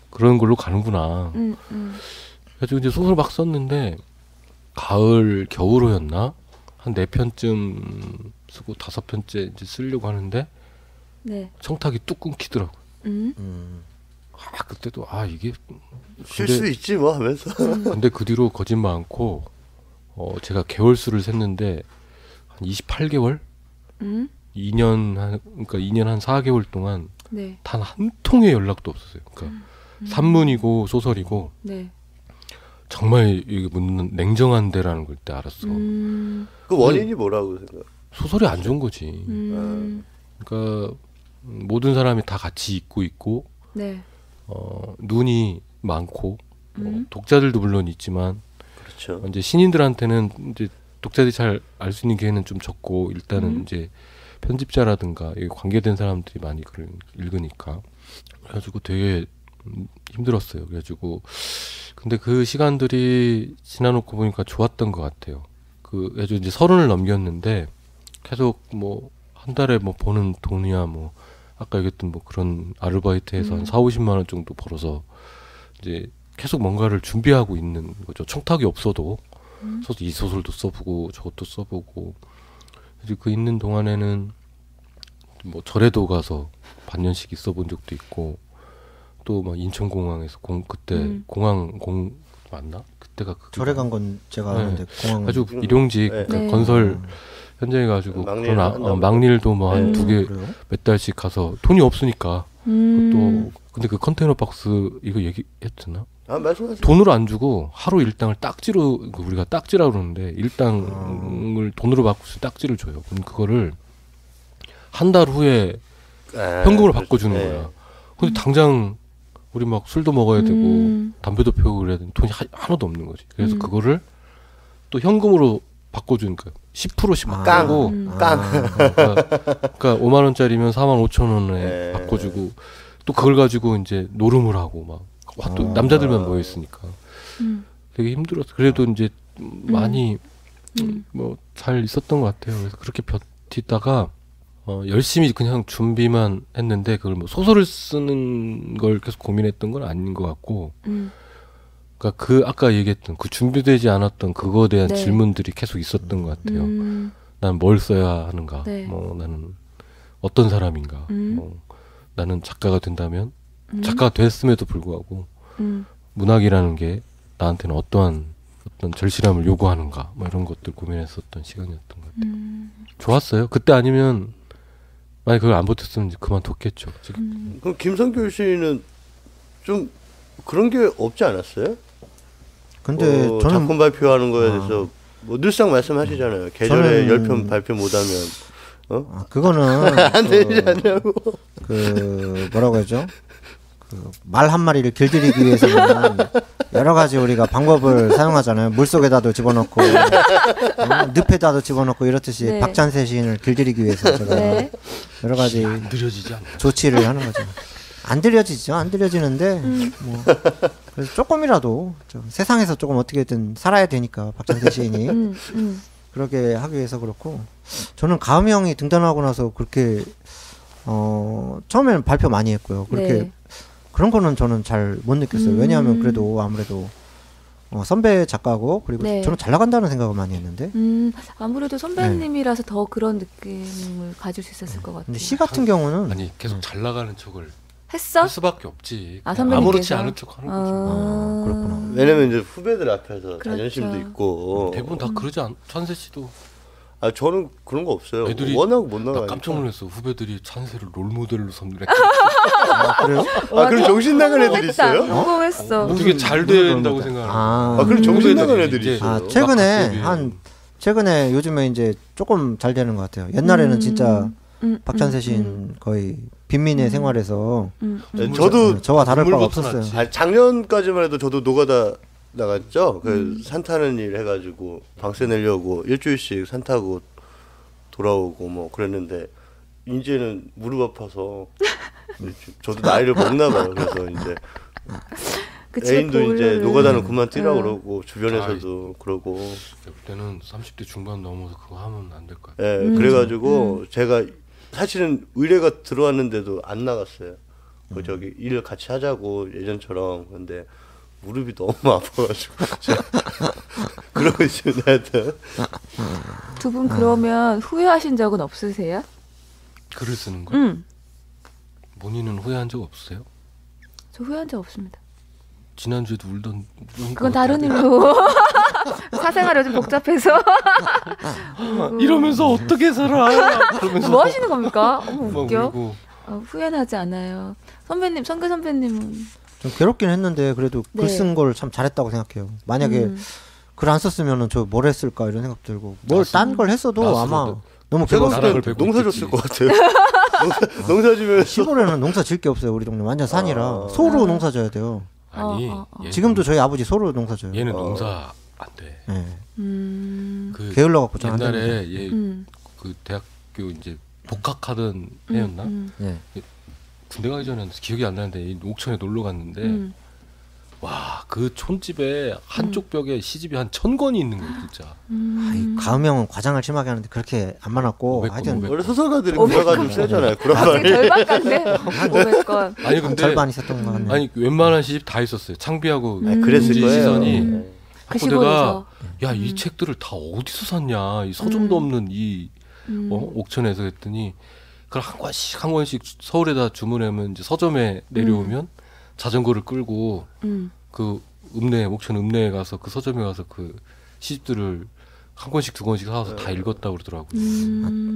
그런 걸로 가는구나. 그래가지고 이제 소설 막 썼는데 가을 겨울호였나 한 4편쯤 쓰고 5편째 이제 쓰려고 하는데 네. 청탁이 뚝 끊기더라고. 그때도 이게 쉴 수 있지 뭐 하면서. 근데 그 뒤로 거짓말 않고 제가 개월수를 셌는데 한 28개월? 2년 그러니까 2년 한 4개월 동안 네. 단 한 통의 연락도 없었어요. 그러니까 산문이고 소설이고 네. 정말 이게 무슨 냉정한 데라는 걸 때 알았어. 그 원인이 뭐라고 생각? 소설이 안 좋은 거지. 그러니까 모든 사람이 다 같이 읽고 있고 네. 눈이 많고 독자들도 물론 있지만 그렇죠. 이제 신인들한테는 이제 독자들이 잘 알 수 있는 기회는 좀 적고 일단은 이제 편집자라든가 관계된 사람들이 많이 그걸 읽으니까 그래가지고 되게 힘들었어요. 그래가지고 근데 그 시간들이 지나놓고 보니까 좋았던 것 같아요. 그래가지고 이제 30을 넘겼는데 계속 뭐 한 달에 뭐 버는 돈이야 뭐 아까 얘기했던 뭐 그런 아르바이트해서 한 4-50만 원 정도 벌어서 이제 계속 뭔가를 준비하고 있는 거죠. 청탁이 없어도 이 소설도 써보고 저것도 써보고 이제 그 있는 동안에는 뭐 절에도 가서 반년씩 있어본 적도 있고 또 막 인천공항에서 그때 공항 맞나? 그때가 절에 간 건 제가 아는데 공항 아주 일용직 네. 건설 현장에 가지고 막일 그런 막일도 뭐 한 두 개 그래요? 몇 달씩 가서 돈이 없으니까 또 근데 그 컨테이너 박스 이거 얘기했잖아. 말씀하세요. 돈으로 안 주고 하루 일당을 딱지로 우리가 딱지라고 그러는데 일당을 돈으로 받고 딱지를 줘요. 그럼 그거를 한 달 후에 현금으로 바꿔주는 거야. 근데 당장 우리 막 술도 먹어야 되고 담배도 피우고 그래야 되는 돈이 하나도 없는 거지. 그래서 그거를 또 현금으로 바꿔주니까 10%씩 막 까고 그러니까 5만 원짜리면 4만 5천 원에 바꿔주고 또 그걸 가지고 이제 노름을 하고 막 또 남자들만 모여 있으니까 되게 힘들었어. 그래도 이제 많이 뭐 잘 있었던 것 같아요. 그래서 그렇게 버티다가 열심히 그냥 준비만 했는데 그걸 뭐 소설을 쓰는 걸 계속 고민했던 건 아닌 것 같고 그러니까 그 아까 얘기했던 그 준비되지 않았던 그거에 대한 네. 질문들이 계속 있었던 것 같아요. 난 뭘 써야 하는가? 네. 뭐 나는 어떤 사람인가? 뭐 나는 작가가 된다면 작가가 됐음에도 불구하고 문학이라는 게 나한테는 어떤 절실함을 요구하는가? 뭐 이런 것들 고민했었던 시간이었던 것 같아요. 좋았어요. 그때 아니면 만약 그걸 안 버텼으면 이제 그만뒀겠죠. 지금. 그럼 김성규 씨는 좀 그런 게 없지 않았어요? 근데 저는 작품 발표하는 거에 대해서 뭐 늘상 말씀하시잖아요. 계절에 10편 발표 못하면 그거는 안 되지 않냐고. 그 뭐라고 하죠? 그 말 한 마리를 길들이기 위해서는 여러 가지 우리가 방법을 사용하잖아요. 물 속에다도 집어넣고 늪에다도 집어넣고 이렇듯이 네. 박찬세 시인을 길들이기 위해서 제가 네. 여러 가지 느려지지 않나? 조치를 하는 거죠. 안 들려지죠. 안 들려지는데 뭐 그래서 조금이라도 세상에서 조금 어떻게든 살아야 되니까 박찬세 시인이 그렇게 하기 위해서 그렇고 저는 가음이 형이 등단하고 나서 그렇게 처음에는 발표 많이 했고요. 그렇게 네. 그런 거는 저는 잘 못 느꼈어요. 왜냐하면 그래도 아무래도 선배 작가고 그리고 네. 저는 잘 나간다는 생각을 많이 했는데 아무래도 선배님이라서 더 그런 느낌을 가질 수 있었을 것 같아요. 근데 시 같은 경우는 아니 계속 잘 나가는 척을 했어? 할 수밖에 없지. 아, 그냥 선배님께서? 아무렇지 않은 척하는 거지. 그렇구나. 왜냐면 이제 후배들 앞에서 그렇죠. 자존심도 있고. 대부분 다 그러지 않. 찬세 씨도 저는 그런 거 없어요. 애들이 워낙 못 나 나가니까. 깜짝 놀랐어. 후배들이 찬세를 롤모델로 삼는 그래요? 그럼 정신 나간 애들이 있어요? 성공했어. 되게 잘 된다고 생각하는. 그럼 정신 나간 애들이 이제 있어요. 최근에 막 갑자기. 최근에 요즘에 이제 조금 잘 되는 것 같아요. 옛날에는 진짜 박찬세 시인 거의 빈민의 생활에서 저도 저와 다를 바가 눈물 없었어요. 아니, 작년까지만 해도 저도 노가다 나갔죠. 그 산 타는 일 해가지고 방세 내려고 일주일씩 산 타고 돌아오고 뭐 그랬는데 이제는 무릎 아파서 저도 나이를 먹나 봐요. 그래서 이제 애인도 이제 노가다는 그만 뛰라고 그러고 주변에서도 그러고 그때는 30대 중반 넘어서 그거 하면 안 될 거야. 예, 그래가지고 제가 사실은 의뢰가 들어왔는데도 안 나갔어요. 그 저기 일을 같이 하자고 예전처럼. 근데 무릎이 너무 아파가지고 그러고 있습니다. 하여튼 두 분 그러면 후회하신 적은 없으세요? 글을 쓰는 거? 본인은 후회한 적 없으세요? 저 후회한 적 없습니다. 지난주에도 울던 그건 다른 일로 사생활이 요즘 복잡해서 이러면서 어떻게 살아? 그러면서 뭐 하시는 겁니까? 어머 막 웃겨. 울고. 후회는 하지 않아요. 선배님, 성규 선배님은 좀 괴롭긴 했는데 그래도 네. 글 쓴 걸 참 잘했다고 생각해요. 만약에 글 안 썼으면은 저 뭘 했을까 이런 생각 들고 뭘 딴 걸 했어도 아마 나스로도. 너무 제가 괴로웠을 봤을 나락을 때 베고 농사 있겠지. 졌을 것 같아요. 농사 지면서 시골에는 농사 질 게 없어요. 우리 동네 완전 산이라 소로 농사 져야 돼요. 아니 얘는, 지금도 저희 아버지 소로 농사 져요. 얘는 농사 안 돼. 네. 그 게을러 갖고 좀 안 됩니다. 옛날에 얘 그 대학교 이제 복학하던 해였나? 네. 군대 가기 전에 기억이 안 나는데 이 옥천에 놀러 갔는데 와 그 촌집에 한쪽 벽에 시집이 한 1000권이 있는 거예요 진짜. 아이, 가음형은 과장을 심하게 하는데 그렇게 안 많았고 500권, 하여튼 500권. 원래 소설가들이 구사가 좀 세잖아요. 그런 아직 말이. 절반가인데 500건. 아니 근데 절반 있었던 것 같네요. 아니 웬만한 시집 다 있었어요. 창비하고 그랬을 우지 거예요. 시선이 그 학부대가 시골에서. 야 이 책들을 다 어디서 샀냐 이 서점도 없는 이 옥천에서 했더니 그걸 한 권씩 서울에다 주문하면 이제 서점에 내려오면 자전거를 끌고 그 옥천 읍내에 가서 그 서점에 가서 그 시집들을 한 권씩 두 권씩 사서 다 읽었다 그러더라고요.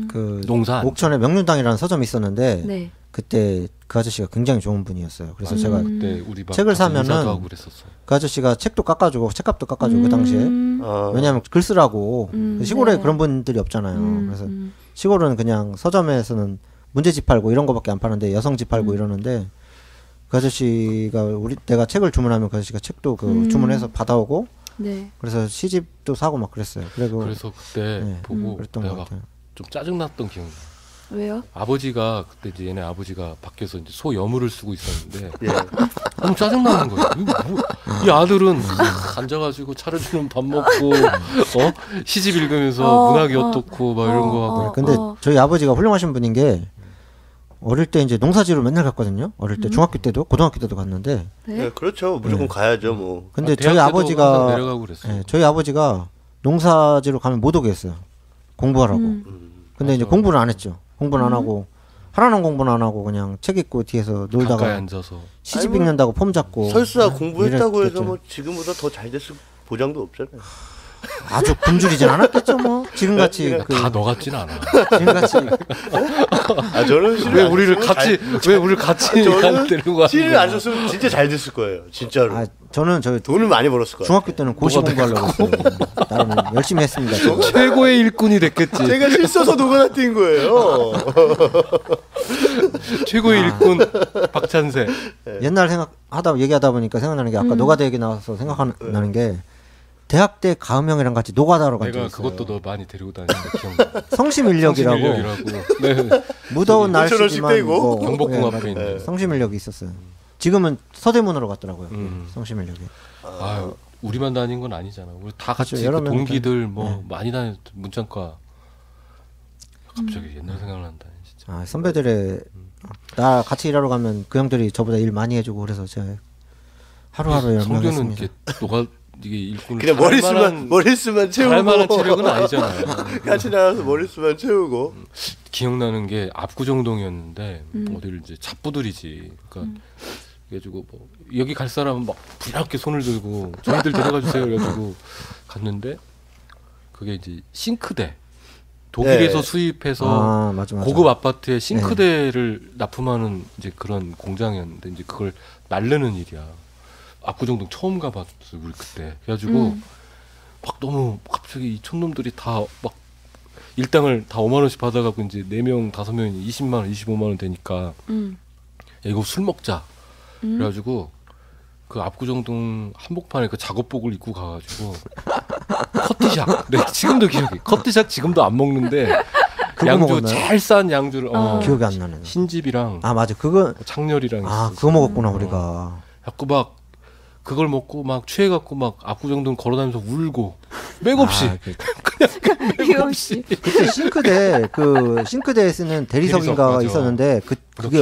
그 농사 안 옥천에 명륜당이라는 서점이 있었는데 네. 그때 그 아저씨가 굉장히 좋은 분이었어요. 그래서 제가 그때 우리 막 책을 가서 사면은 인사도 하고 그랬었어요. 그 아저씨가 책도 깎아주고 책값도 깎아주고 그 당시에 왜냐하면 글 쓰라고 시골에 네. 그런 분들이 없잖아요. 그래서 시골은 그냥 서점에서는 문제집 팔고 이런 거밖에 안 파는데 여성집 팔고 이러는데 그 아저씨가 내가 책을 주문하면 그 아저씨가 책도 그 주문해서 받아오고 네. 그래서 시집도 사고 막 그랬어요. 그래서 그때 네, 보고 그랬던 내가 것 막 같아요. 좀 짜증났던 기억이 나. 왜요? 아버지가 그때 이제 얘네 아버지가 밖에서 이제 소 여물을 쓰고 있었는데 예. 너무 짜증나는 거예요. 이 아들은 앉아가지고 차려주는 밥 먹고 시집 읽으면서 문학이 어떻고 막 이런 거 하고. 근데 저희 아버지가 훌륭하신 분인 게 어릴 때 이제 농사지로 맨날 갔거든요. 어릴 때 중학교 때도 고등학교 때도 갔는데 네. 네, 그렇죠. 무조건 가야죠, 뭐. 근데 대학 저희 때도 항상 아버지가 내려가고 그랬어요. 예, 저희 아버지가 농사지로 가면 못 오게 했어요. 공부하라고. 근데 이제 맞아. 공부를 안 했죠. 공부는 안 하고 하라는 공부는 안 하고 그냥 책 읽고 뒤에서 가까이 놀다가 앉아서 시집 아니, 뭐 읽는다고 폼 잡고 설사 공부했다고 해서 이랬겠죠. 뭐 지금보다 더 잘 됐을 보장도 없잖아요. 아주 굶주리진 않았겠죠 뭐 지금같이 그 다 너 같진 않아. 지금같이 아, 저는 왜 우리를 같이 저는 데리고 가는 시를 거야? 안 썼으면 진짜 잘 됐을 거예요. 진짜로. 아 저는 저 돈을 많이 벌었을 거예요. 중학교 때는 고시 공부하려고 했어요. 나름 열심히 했습니다. 저. 최고의 일꾼이 됐겠지. 제가 실 써서 노가다 뛴 거예요. 최고의 일꾼 박찬세. 옛날 생각하다 얘기하다 보니까 생각나는 게 아까 노가다 얘기 나와서 생각나는 게 대학 때 가음형이랑 같이 노가다로 간 적이 내가 있어요. 그것도 너 많이 데리고 다니는 거 기억나. 성심인력이라고 네. 무더운 5,000원씩 날씨지만 떼고 뭐, 경복궁 예, 앞에 맞아요. 있는. 성심인력이 있었어요. 지금은 서대문으로 갔더라고요. 음. 성심인력이. 아, 우리만 다닌 건 아니잖아. 우리 다 같이 그렇죠. 여러 그 명 동기들 뭐 많이 다녔 문창과. 갑자기 옛날 생각난다 진짜. 아, 선배들의 나 같이 일하러 가면 그 형들이 저보다 일 많이 해주고 그래서 제가 하루하루 성규는 연명했습니다. 이게 이게 일꾼을 그냥 머릿수만 채우고 할 만한 체력은 아니잖아요. 같이 나가서 머릿수만 채우고 기억나는 게 압구정동이었는데 어디를 이제 잡부들이지. 그러니까 그래가지고 뭐 여기 갈 사람은 막 부드럽게 손을 들고 저희들 데려가 주세요. 그래가지고 갔는데 그게 이제 싱크대. 독일에서 네. 수입해서 아, 맞아. 고급 아파트에 싱크대를 납품하는 이제 그런 공장이었는데 이제 그걸 날르는 일이야. 압구정동 처음 가봤어 우리 그때. 그래가지고 막 너무 갑자기 이 촌놈들이 다 막 일당을 다 5만 원씩 받아갖고 이제 4명 5명이 20만 원, 25만 원 되니까 야, 이거 술 먹자. 그래가지고 그 압구정동 한복판에 그 작업복을 입고 가가지고 커티샥. 네, 지금도 기억해. 커티샥 지금도 안 먹는데 양주 먹었나요? 잘 싼 양주를 기억이 안 나네. 흰집이랑 맞아 그거 창렬이랑 그거 먹었구나 우리가. 자꾸 막 그걸 먹고 막 취해갖고 막 압구정동 걸어다니면서 울고 맥없이 그냥 맥없이. 그때 싱크대에 쓰는 대리석인가가 맞아. 있었는데 그게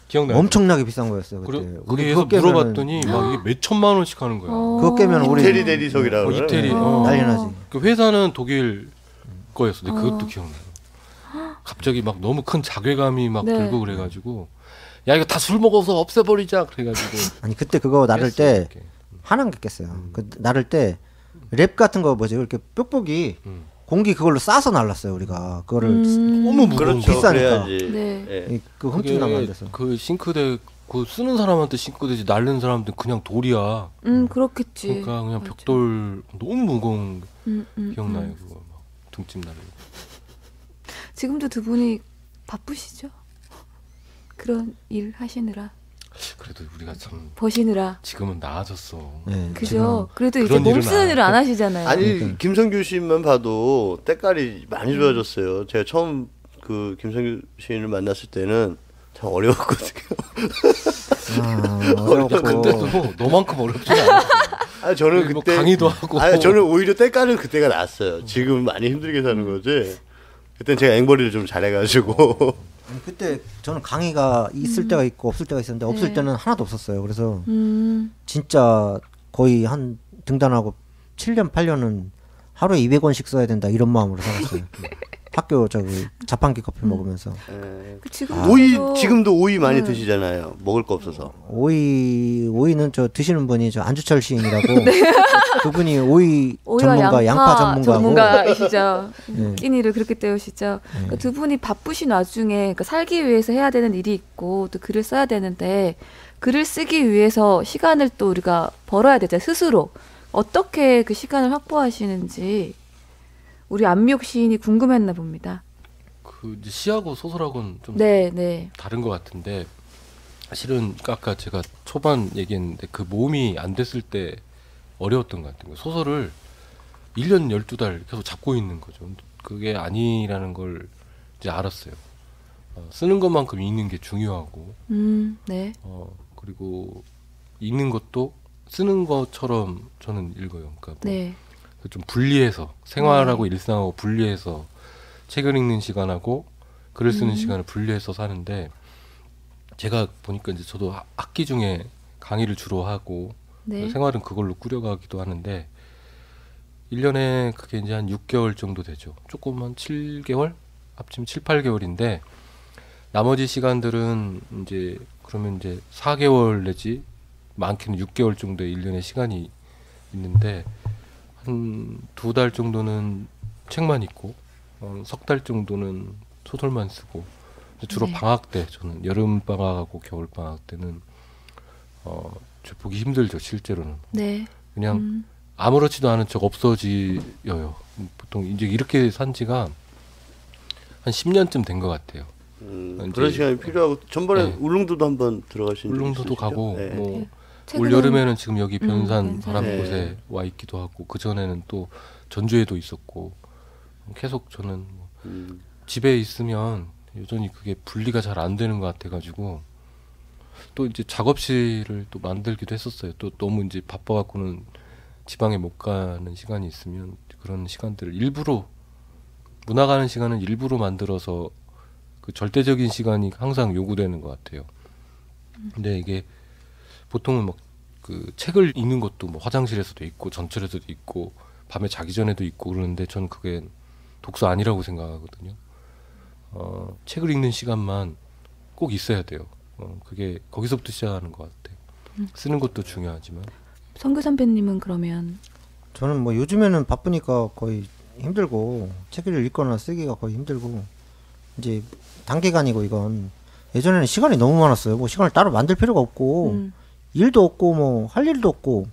기억나. 엄청나게 비싼 거였어 그때. 그래서 물어봤더니 막 이게 몇 천만 원씩 하는 거야. 그거 깨면 우리 이태리 대리석이라고. 이태리. 난리나지. 그 회사는 독일 거였어. 근데 그것도 기억나요. 갑자기 막 너무 큰 자괴감이 막 네. 들고 그래가지고 야 이거 다 술 먹어서 없애버리자 그래가지고. 아니 그때 그거 나를 깼어, 때 이렇게. 화난 게 깼어요. 그 나를 때 랩 같은 거 뭐지 이렇게 뾱뾱이 공기 그걸로 싸서 날랐어요 우리가. 그거를 너무 무거운 그렇죠. 거. 비싸니까. 그래야지. 네. 예. 그 흠집 나면 안 돼서. 그 싱크대 그 쓰는 사람한테 싱크대지 날리는 사람한테 그냥 돌이야. 그렇겠지. 그러니까 그냥 맞아. 벽돌 너무 무거운 기억나요 음. 그거 막 등짐 날리고. 지금도 두 분이 바쁘시죠? 그런 일 하시느라 그래도 우리가 참 버시느라. 지금은 나아졌어. 네, 그죠? 그래도 이제 그런 몸 일은 쓰는 일을 안 하시잖아요. 아니 김성규 씨만 봐도 때깔이 많이 좋아졌어요. 제가 처음 그 김성규 시인을 만났을 때는 참 어려웠거든요. 어렵고. 근데도 너만큼 어렵지 않았어. 아 저는 뭐 그때 강의도 하고. 아 저는 오히려 때깔은 그때가 나았어요. 지금 많이 힘들게 사는 거지. 그때는 제가 앵벌이를 좀 잘해가지고. 아니, 그때 저는 강의가 있을 때가 있고 없을 때가 있었는데 없을 네. 때는 하나도 없었어요. 그래서 진짜 거의 한 등단하고 7년 8년은 하루에 200원씩 써야 된다 이런 마음으로 살았어요. 학교 저기 자판기 커피 먹으면서. 지금 오이 지금도 오이 많이 드시잖아요. 먹을 거 없어서. 오이는 저 드시는 분이 저 안주철 시인이라고 그분이 오이 오이와 전문가, 양파 전문가고. 전문가이시죠. 네. 끼니를 그렇게 때우시죠. 그러니까 두 분이 바쁘신 와중에 그러니까 살기 위해서 해야 되는 일이 있고 또 글을 써야 되는데 글을 쓰기 위해서 시간을 또 우리가 벌어야 되죠. 스스로. 어떻게 그 시간을 확보하시는지 우리 안미옥 시인이 궁금했나 봅니다. 그 이제 시하고 소설하고는 좀 네, 네. 다른 것 같은데 실은 아까 제가 초반 얘기했는데 그 모음이 안 됐을 때 어려웠던 것 같은 거예요. 소설을 1년 12달 계속 잡고 있는 거죠. 그게 아니라는 걸 이제 알았어요. 쓰는 것만큼 읽는 게 중요하고 네. 그리고 읽는 것도 쓰는 것처럼 저는 읽어요. 그러니까 뭐 네. 좀 분리해서 생활하고 일상하고 분리해서 책을 읽는 시간하고 글을 쓰는 시간을 분리해서 사는데 제가 보니까 이제 저도 학기 중에 강의를 주로 하고 네. 생활은 그걸로 꾸려가기도 하는데 1년에 그게 이제 한 6개월 정도 되죠. 조금 한 7개월? 합치면 7, 8개월인데 나머지 시간들은 이제 그러면 이제 4개월 내지 많게는 6개월 정도의 1년의 시간이 있는데 한 2달 정도는 책만 읽고 석 달 정도는 소설만 쓰고 주로 네. 방학 때 저는 여름 방학하고 겨울 방학 때는 보기 힘들죠 실제로는. 네. 그냥 아무렇지도 않은 척 없어지여요. 보통 이제 이렇게 산 지가 한 10년쯤 된 것 같아요. 그런 시간이 필요하고 전번에 네. 울릉도도 한번 들어가신 적 울릉도도 있으시죠? 가고 네. 뭐 최근에는- 올 여름에는 지금 여기 변산 변산. 바람곳에 네. 와 있기도 하고 그 전에는 또 전주에도 있었고 계속 저는 뭐 집에 있으면 여전히 그게 분리가 잘 안 되는 것 같아가지고 또 이제 작업실을 또 만들기도 했었어요. 또 너무 이제 바빠갖고는 지방에 못 가는 시간이 있으면 그런 시간들을 일부러 문화 가는 시간은 일부러 만들어서 그 절대적인 시간이 항상 요구되는 것 같아요. 근데 이게 보통은 막 그 책을 읽는 것도 뭐 화장실에서도 있고 전철에서도 있고 밤에 자기 전에도 있고 그러는데 저는 그게 독서 아니라고 생각하거든요. 책을 읽는 시간만 꼭 있어야 돼요. 그게 거기서부터 시작하는 것 같아요. 쓰는 것도 중요하지만. 성규 선배님은 그러면 저는 뭐 요즘에는 바쁘니까 거의 힘들고 책을 읽거나 쓰기가 거의 힘들고 이제 단기간이고 이건 예전에는 시간이 너무 많았어요. 뭐 시간을 따로 만들 필요가 없고 일도 없고 뭐 할 일도 없고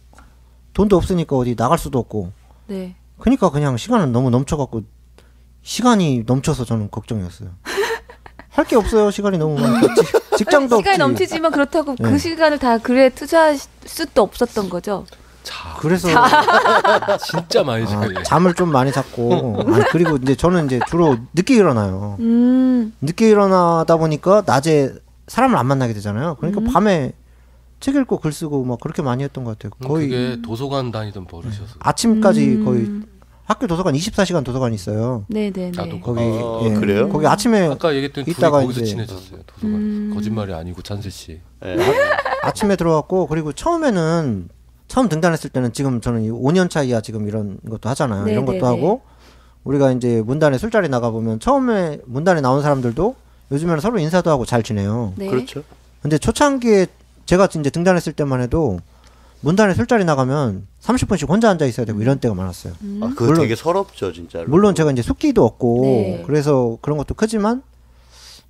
돈도 없으니까 어디 나갈 수도 없고 네. 그러니까 그냥 시간은 너무 넘쳐갖고 시간이 넘쳐서 저는 걱정이었어요. 할 게 없어요. 시간이 너무 많으니까. 직장도 시간이 없지. 넘치지만 그렇다고 네. 그 시간을 다 글에 투자할 수도 없었던 거죠. 그래서 진짜 많이 자요. 잠을 좀 많이 잤고 그리고 이제 저는 이제 주로 늦게 일어나요. 늦게 일어나다 보니까 낮에 사람을 안 만나게 되잖아요. 그러니까 밤에 책 읽고 글 쓰고 막 그렇게 많이 했던 것 같아요. 거의 그게 도서관 다니던 버릇이었어요. 아침까지 거의 학교 도서관 24시간 도서관이 있어요. 네네네. 나도 거기 그래요? 거기 아침에 아까 얘기했던 둘이 있다가 거기서 이제 친해졌어요. 도서관. 거짓말이 아니고 찬세 씨. 네. 아침에 들어갔고 그리고 처음 등단했을 때는 지금 저는 5년 차이야 지금 이런 것도 하잖아요. 이런 것도 하고 우리가 이제 문단에 술자리 나가 보면 처음에 문단에 나온 사람들도 요즘에는 서로 인사도 하고 잘 지내요. 네. 그렇죠. 근데 초창기에 제가 이제 등단했을 때만 해도 문단에 술자리 나가면 30분씩 혼자 앉아 있어야 되고 이런 때가 많았어요. 아, 그거 물론- 되게 서럽죠, 진짜로. 물론 제가 이제 숙기도 없고 네. 그래서 그런 것도 크지만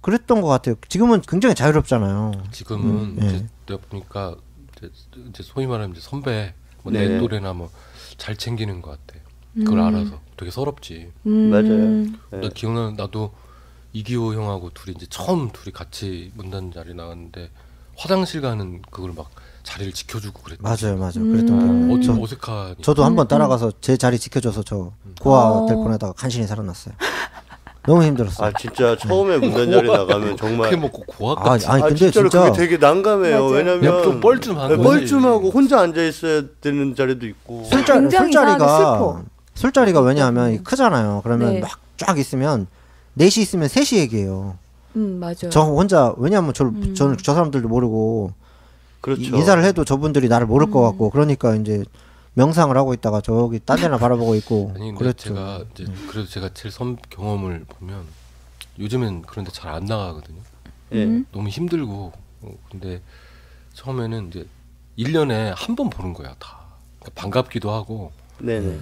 그랬던 것 같아요. 지금은 굉장히 자유롭잖아요. 지금은 예. 이제 내가 보니까 이제 소위 말하면 이제 선배 뭐 네. 내 또래나 뭐 잘 챙기는 것 같아. 그걸 알아서 되게 서럽지. 맞아요. 나 네. 기억나는 나도 이기호 형하고 둘이 이제 처음 둘이 같이 문단 자리 나갔는데 화장실 가는 그걸 막 자리를 지켜주고 그랬다. 맞아요. 그랬던 거. 좀 어색하니. 저도 한번 따라가서 제 자리 지켜줘서 저 고아 될 뻔하다가 간신히 살아났어요. 너무 힘들었어요. 아 진짜 처음에 문단 자리 나가면 정말 그게 먹고 고학같이 아니 근데 진짜로 진짜 그게 되게 난감해요. 맞아요. 그냥 왜냐면 좀 뻘쭘한 네, 거지. 뻘쭘하고 혼자 앉아 있어야 되는 자리도 있고. 굉장히 이상하게 슬퍼. 술자리가 왜냐하면 크잖아요. 그러면 네. 막 쫙 있으면 4시 있으면 3시 얘기해요. 맞아요. 저 혼자 왜냐하면 저는 저 사람들도 모르고 그렇죠. 인사를 해도 저분들이 나를 모를 것 같고 그러니까 이제 명상을 하고 있다가 저기 딴 데나 바라보고 있고 아니 근데 그랬죠. 제가 이제 그래도 제가 제일 경험을 보면 요즘엔 그런데 잘 안 나가거든요. 예. 너무 힘들고 근데 처음에는 이제 1년에 한 번 보는 거야 다. 그러니까 반갑기도 하고 네네.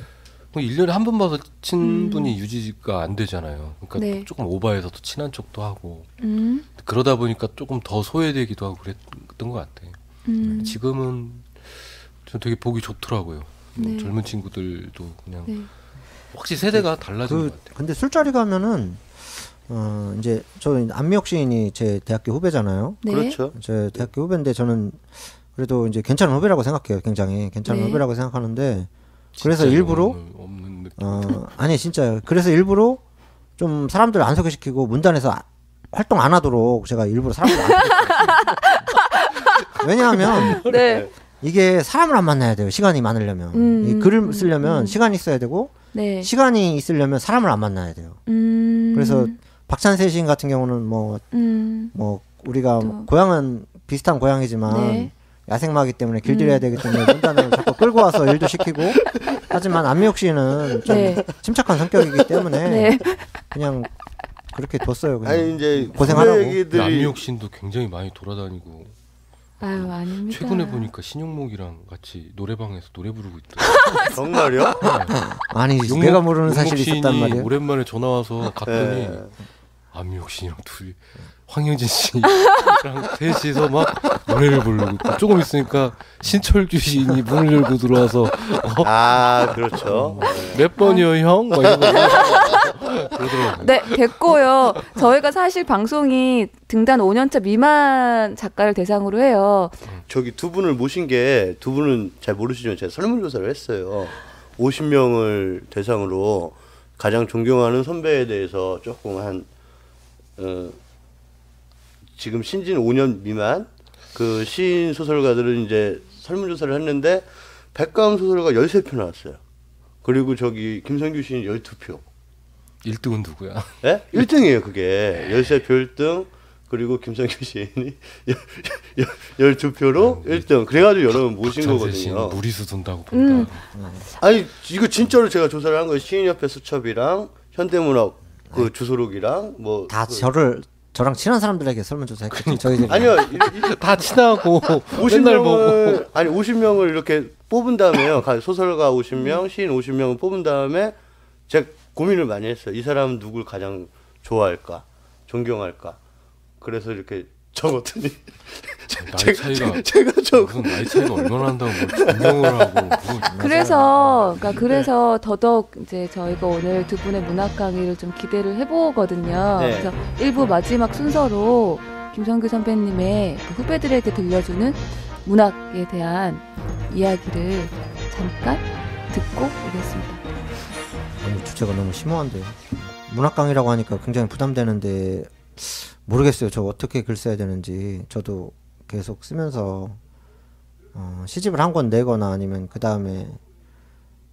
1년에 한 번 봐서 친분이 유지가 안 되잖아요. 그러니까 네. 조금 오바해서 또 친한 척도 하고 그러다 그러다 보니까 조금 더 소외되기도 하고 그랬던 것 같아. 지금은 저 되게 보기 좋더라고요. 네. 젊은 친구들도 그냥 네. 확실히 세대가 달라진 것 같아요. 근데 술자리 가면은 이제 저 안미옥 시인이 제 대학교 후배잖아요. 네. 그렇죠. 제 대학교 후배인데 저는 그래도 이제 괜찮은 후배라고 생각해요. 굉장히 괜찮은 네. 후배라고 생각하는데 그래서 진짜 일부러 영혼을 없는 느낌. 아니 진짜요. 그래서 일부러 좀 사람들 안 소개시키고 문단에서 활동 안 하도록 제가 일부러 사람들 안 소개시켜요. 왜냐하면 네. 이게 사람을 안 만나야 돼요. 시간이 많으려면 이 글을 쓰려면 시간이 있어야 되고 네. 시간이 있으려면 사람을 안 만나야 돼요. 그래서 박찬세 시인 같은 경우는 뭐 우리가 또. 고향은 비슷한 고향이지만 네. 야생마기 때문에 길들여야 되기 때문에 문단을 자꾸 끌고 와서 일도 시키고 하지만 안미옥 씨는 좀 네. 침착한 성격이기 때문에 네. 그냥 그렇게 뒀어요. 그냥. 아니 이제 고생하라고. 후배 얘기들이 남미옥 씨도 굉장히 많이 돌아다니고 아유 아닙니다. 최근에 보니까 신용목이랑 같이 노래방에서 노래 부르고 있더라고요. 정말요? 아니 내가 모르는 사실이 있었단 말이에요. 오랜만에 전화 와서 갔더니 네. 안미옥 씨랑 둘이 황영진 씨랑 셋이서 막 노래를 부르고 있고 조금 있으니까 신철규 시인이 문을 열고 들어와서 아 그렇죠. 몇 번이요 형? 막 이러고 그러더라고요. 네, 됐고요. 저희가 사실 방송이 등단 5년차 미만 작가를 대상으로 해요. 저기 두 분을 모신 게 두 분은 잘 모르시지만 제가 설문조사를 했어요. 50명을 대상으로 가장 존경하는 선배에 대해서 조금 한 지금 신진 5년 미만 그 시인 소설가들은 이제 설문조사를 했는데 백가음 소설가 13표 나왔어요. 그리고 저기 김성규 시인 12표. 1등은 누구야? 예? 1등이에요, 그게. 13표 1등, 그리고 김성규 시인이 12표로 1등. 그래가지고 여러분 모신 박찬세 씨는 거거든요. 무리수 둔다고 본다. 아니, 이거 진짜로 제가 조사를 한 거예요. 시인협회 수첩이랑 현대문학 그 주소록이랑 뭐. 다 그, 저랑 친한 사람들에게 설문조사했거든요. 저희들이. 아니요, 다 친하고 맨날 보고 50명을, 아니, 50명을 이렇게 뽑은 다음에요. 소설가 50명, 시인 50명을 뽑은 다음에 제가 고민을 많이 했어요. 이 사람은 누굴 가장 좋아할까, 존경할까. 그래서 이렇게 적었더니 나이 차이가 제가 좀 무슨 나이 차이가 얼마나 난다고 뭘 존경을 하고 그래서 더더욱 이제 저희가 오늘 두 분의 문학 강의를 좀 기대를 해보거든요. 네. 그래서 1부 마지막 순서로 김성규 선배님의 그 후배들에게 들려주는 문학에 대한 이야기를 잠깐 듣고 오겠습니다. 주제가 너무 심오한데요. 문학 강의라고 하니까 굉장히 부담되는데 모르겠어요. 저 어떻게 글 써야 되는지. 저도 계속 쓰면서 시집을 한 권 내거나 아니면 그 다음에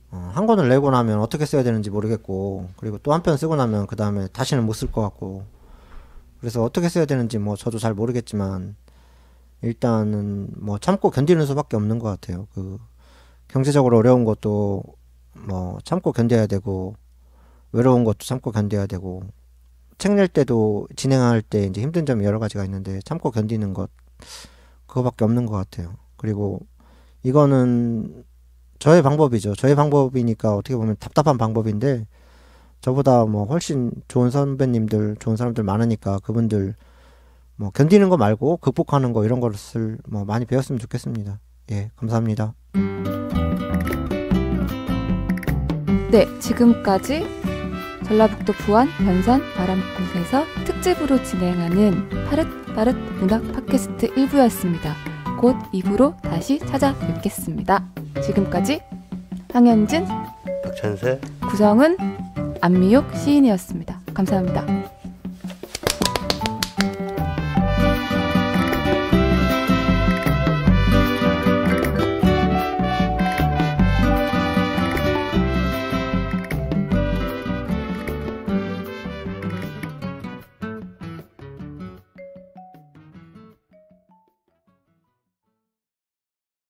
한 권을 내고 나면 어떻게 써야 되는지 모르겠고, 그리고 또 한 편 쓰고 나면 그 다음에 다시는 못 쓸 것 같고, 그래서 어떻게 써야 되는지 뭐 저도 잘 모르겠지만 일단은 뭐 참고 견디는 수밖에 없는 것 같아요. 그 경제적으로 어려운 것도 뭐 참고 견뎌야 되고, 외로운 것도 참고 견뎌야 되고, 책 낼 때도 진행할 때 이제 힘든 점이 여러 가지가 있는데 참고 견디는 것, 그거밖에 없는 것 같아요. 그리고 이거는 저의 방법이죠. 저의 방법이니까 어떻게 보면 답답한 방법인데, 저보다 뭐 훨씬 좋은 선배님들, 좋은 사람들 많으니까 그분들 뭐 견디는 거 말고 극복하는 거, 이런 것을 뭐 많이 배웠으면 좋겠습니다. 예, 감사합니다. 네, 지금까지 전라북도 부안 변산 바람꽃에서 특집으로 진행하는 파릇파릇 문학 팟캐스트 1부였습니다. 곧 2부로 다시 찾아뵙겠습니다. 지금까지 황현진, 박찬세, 구성은 안미옥 시인이었습니다. 감사합니다.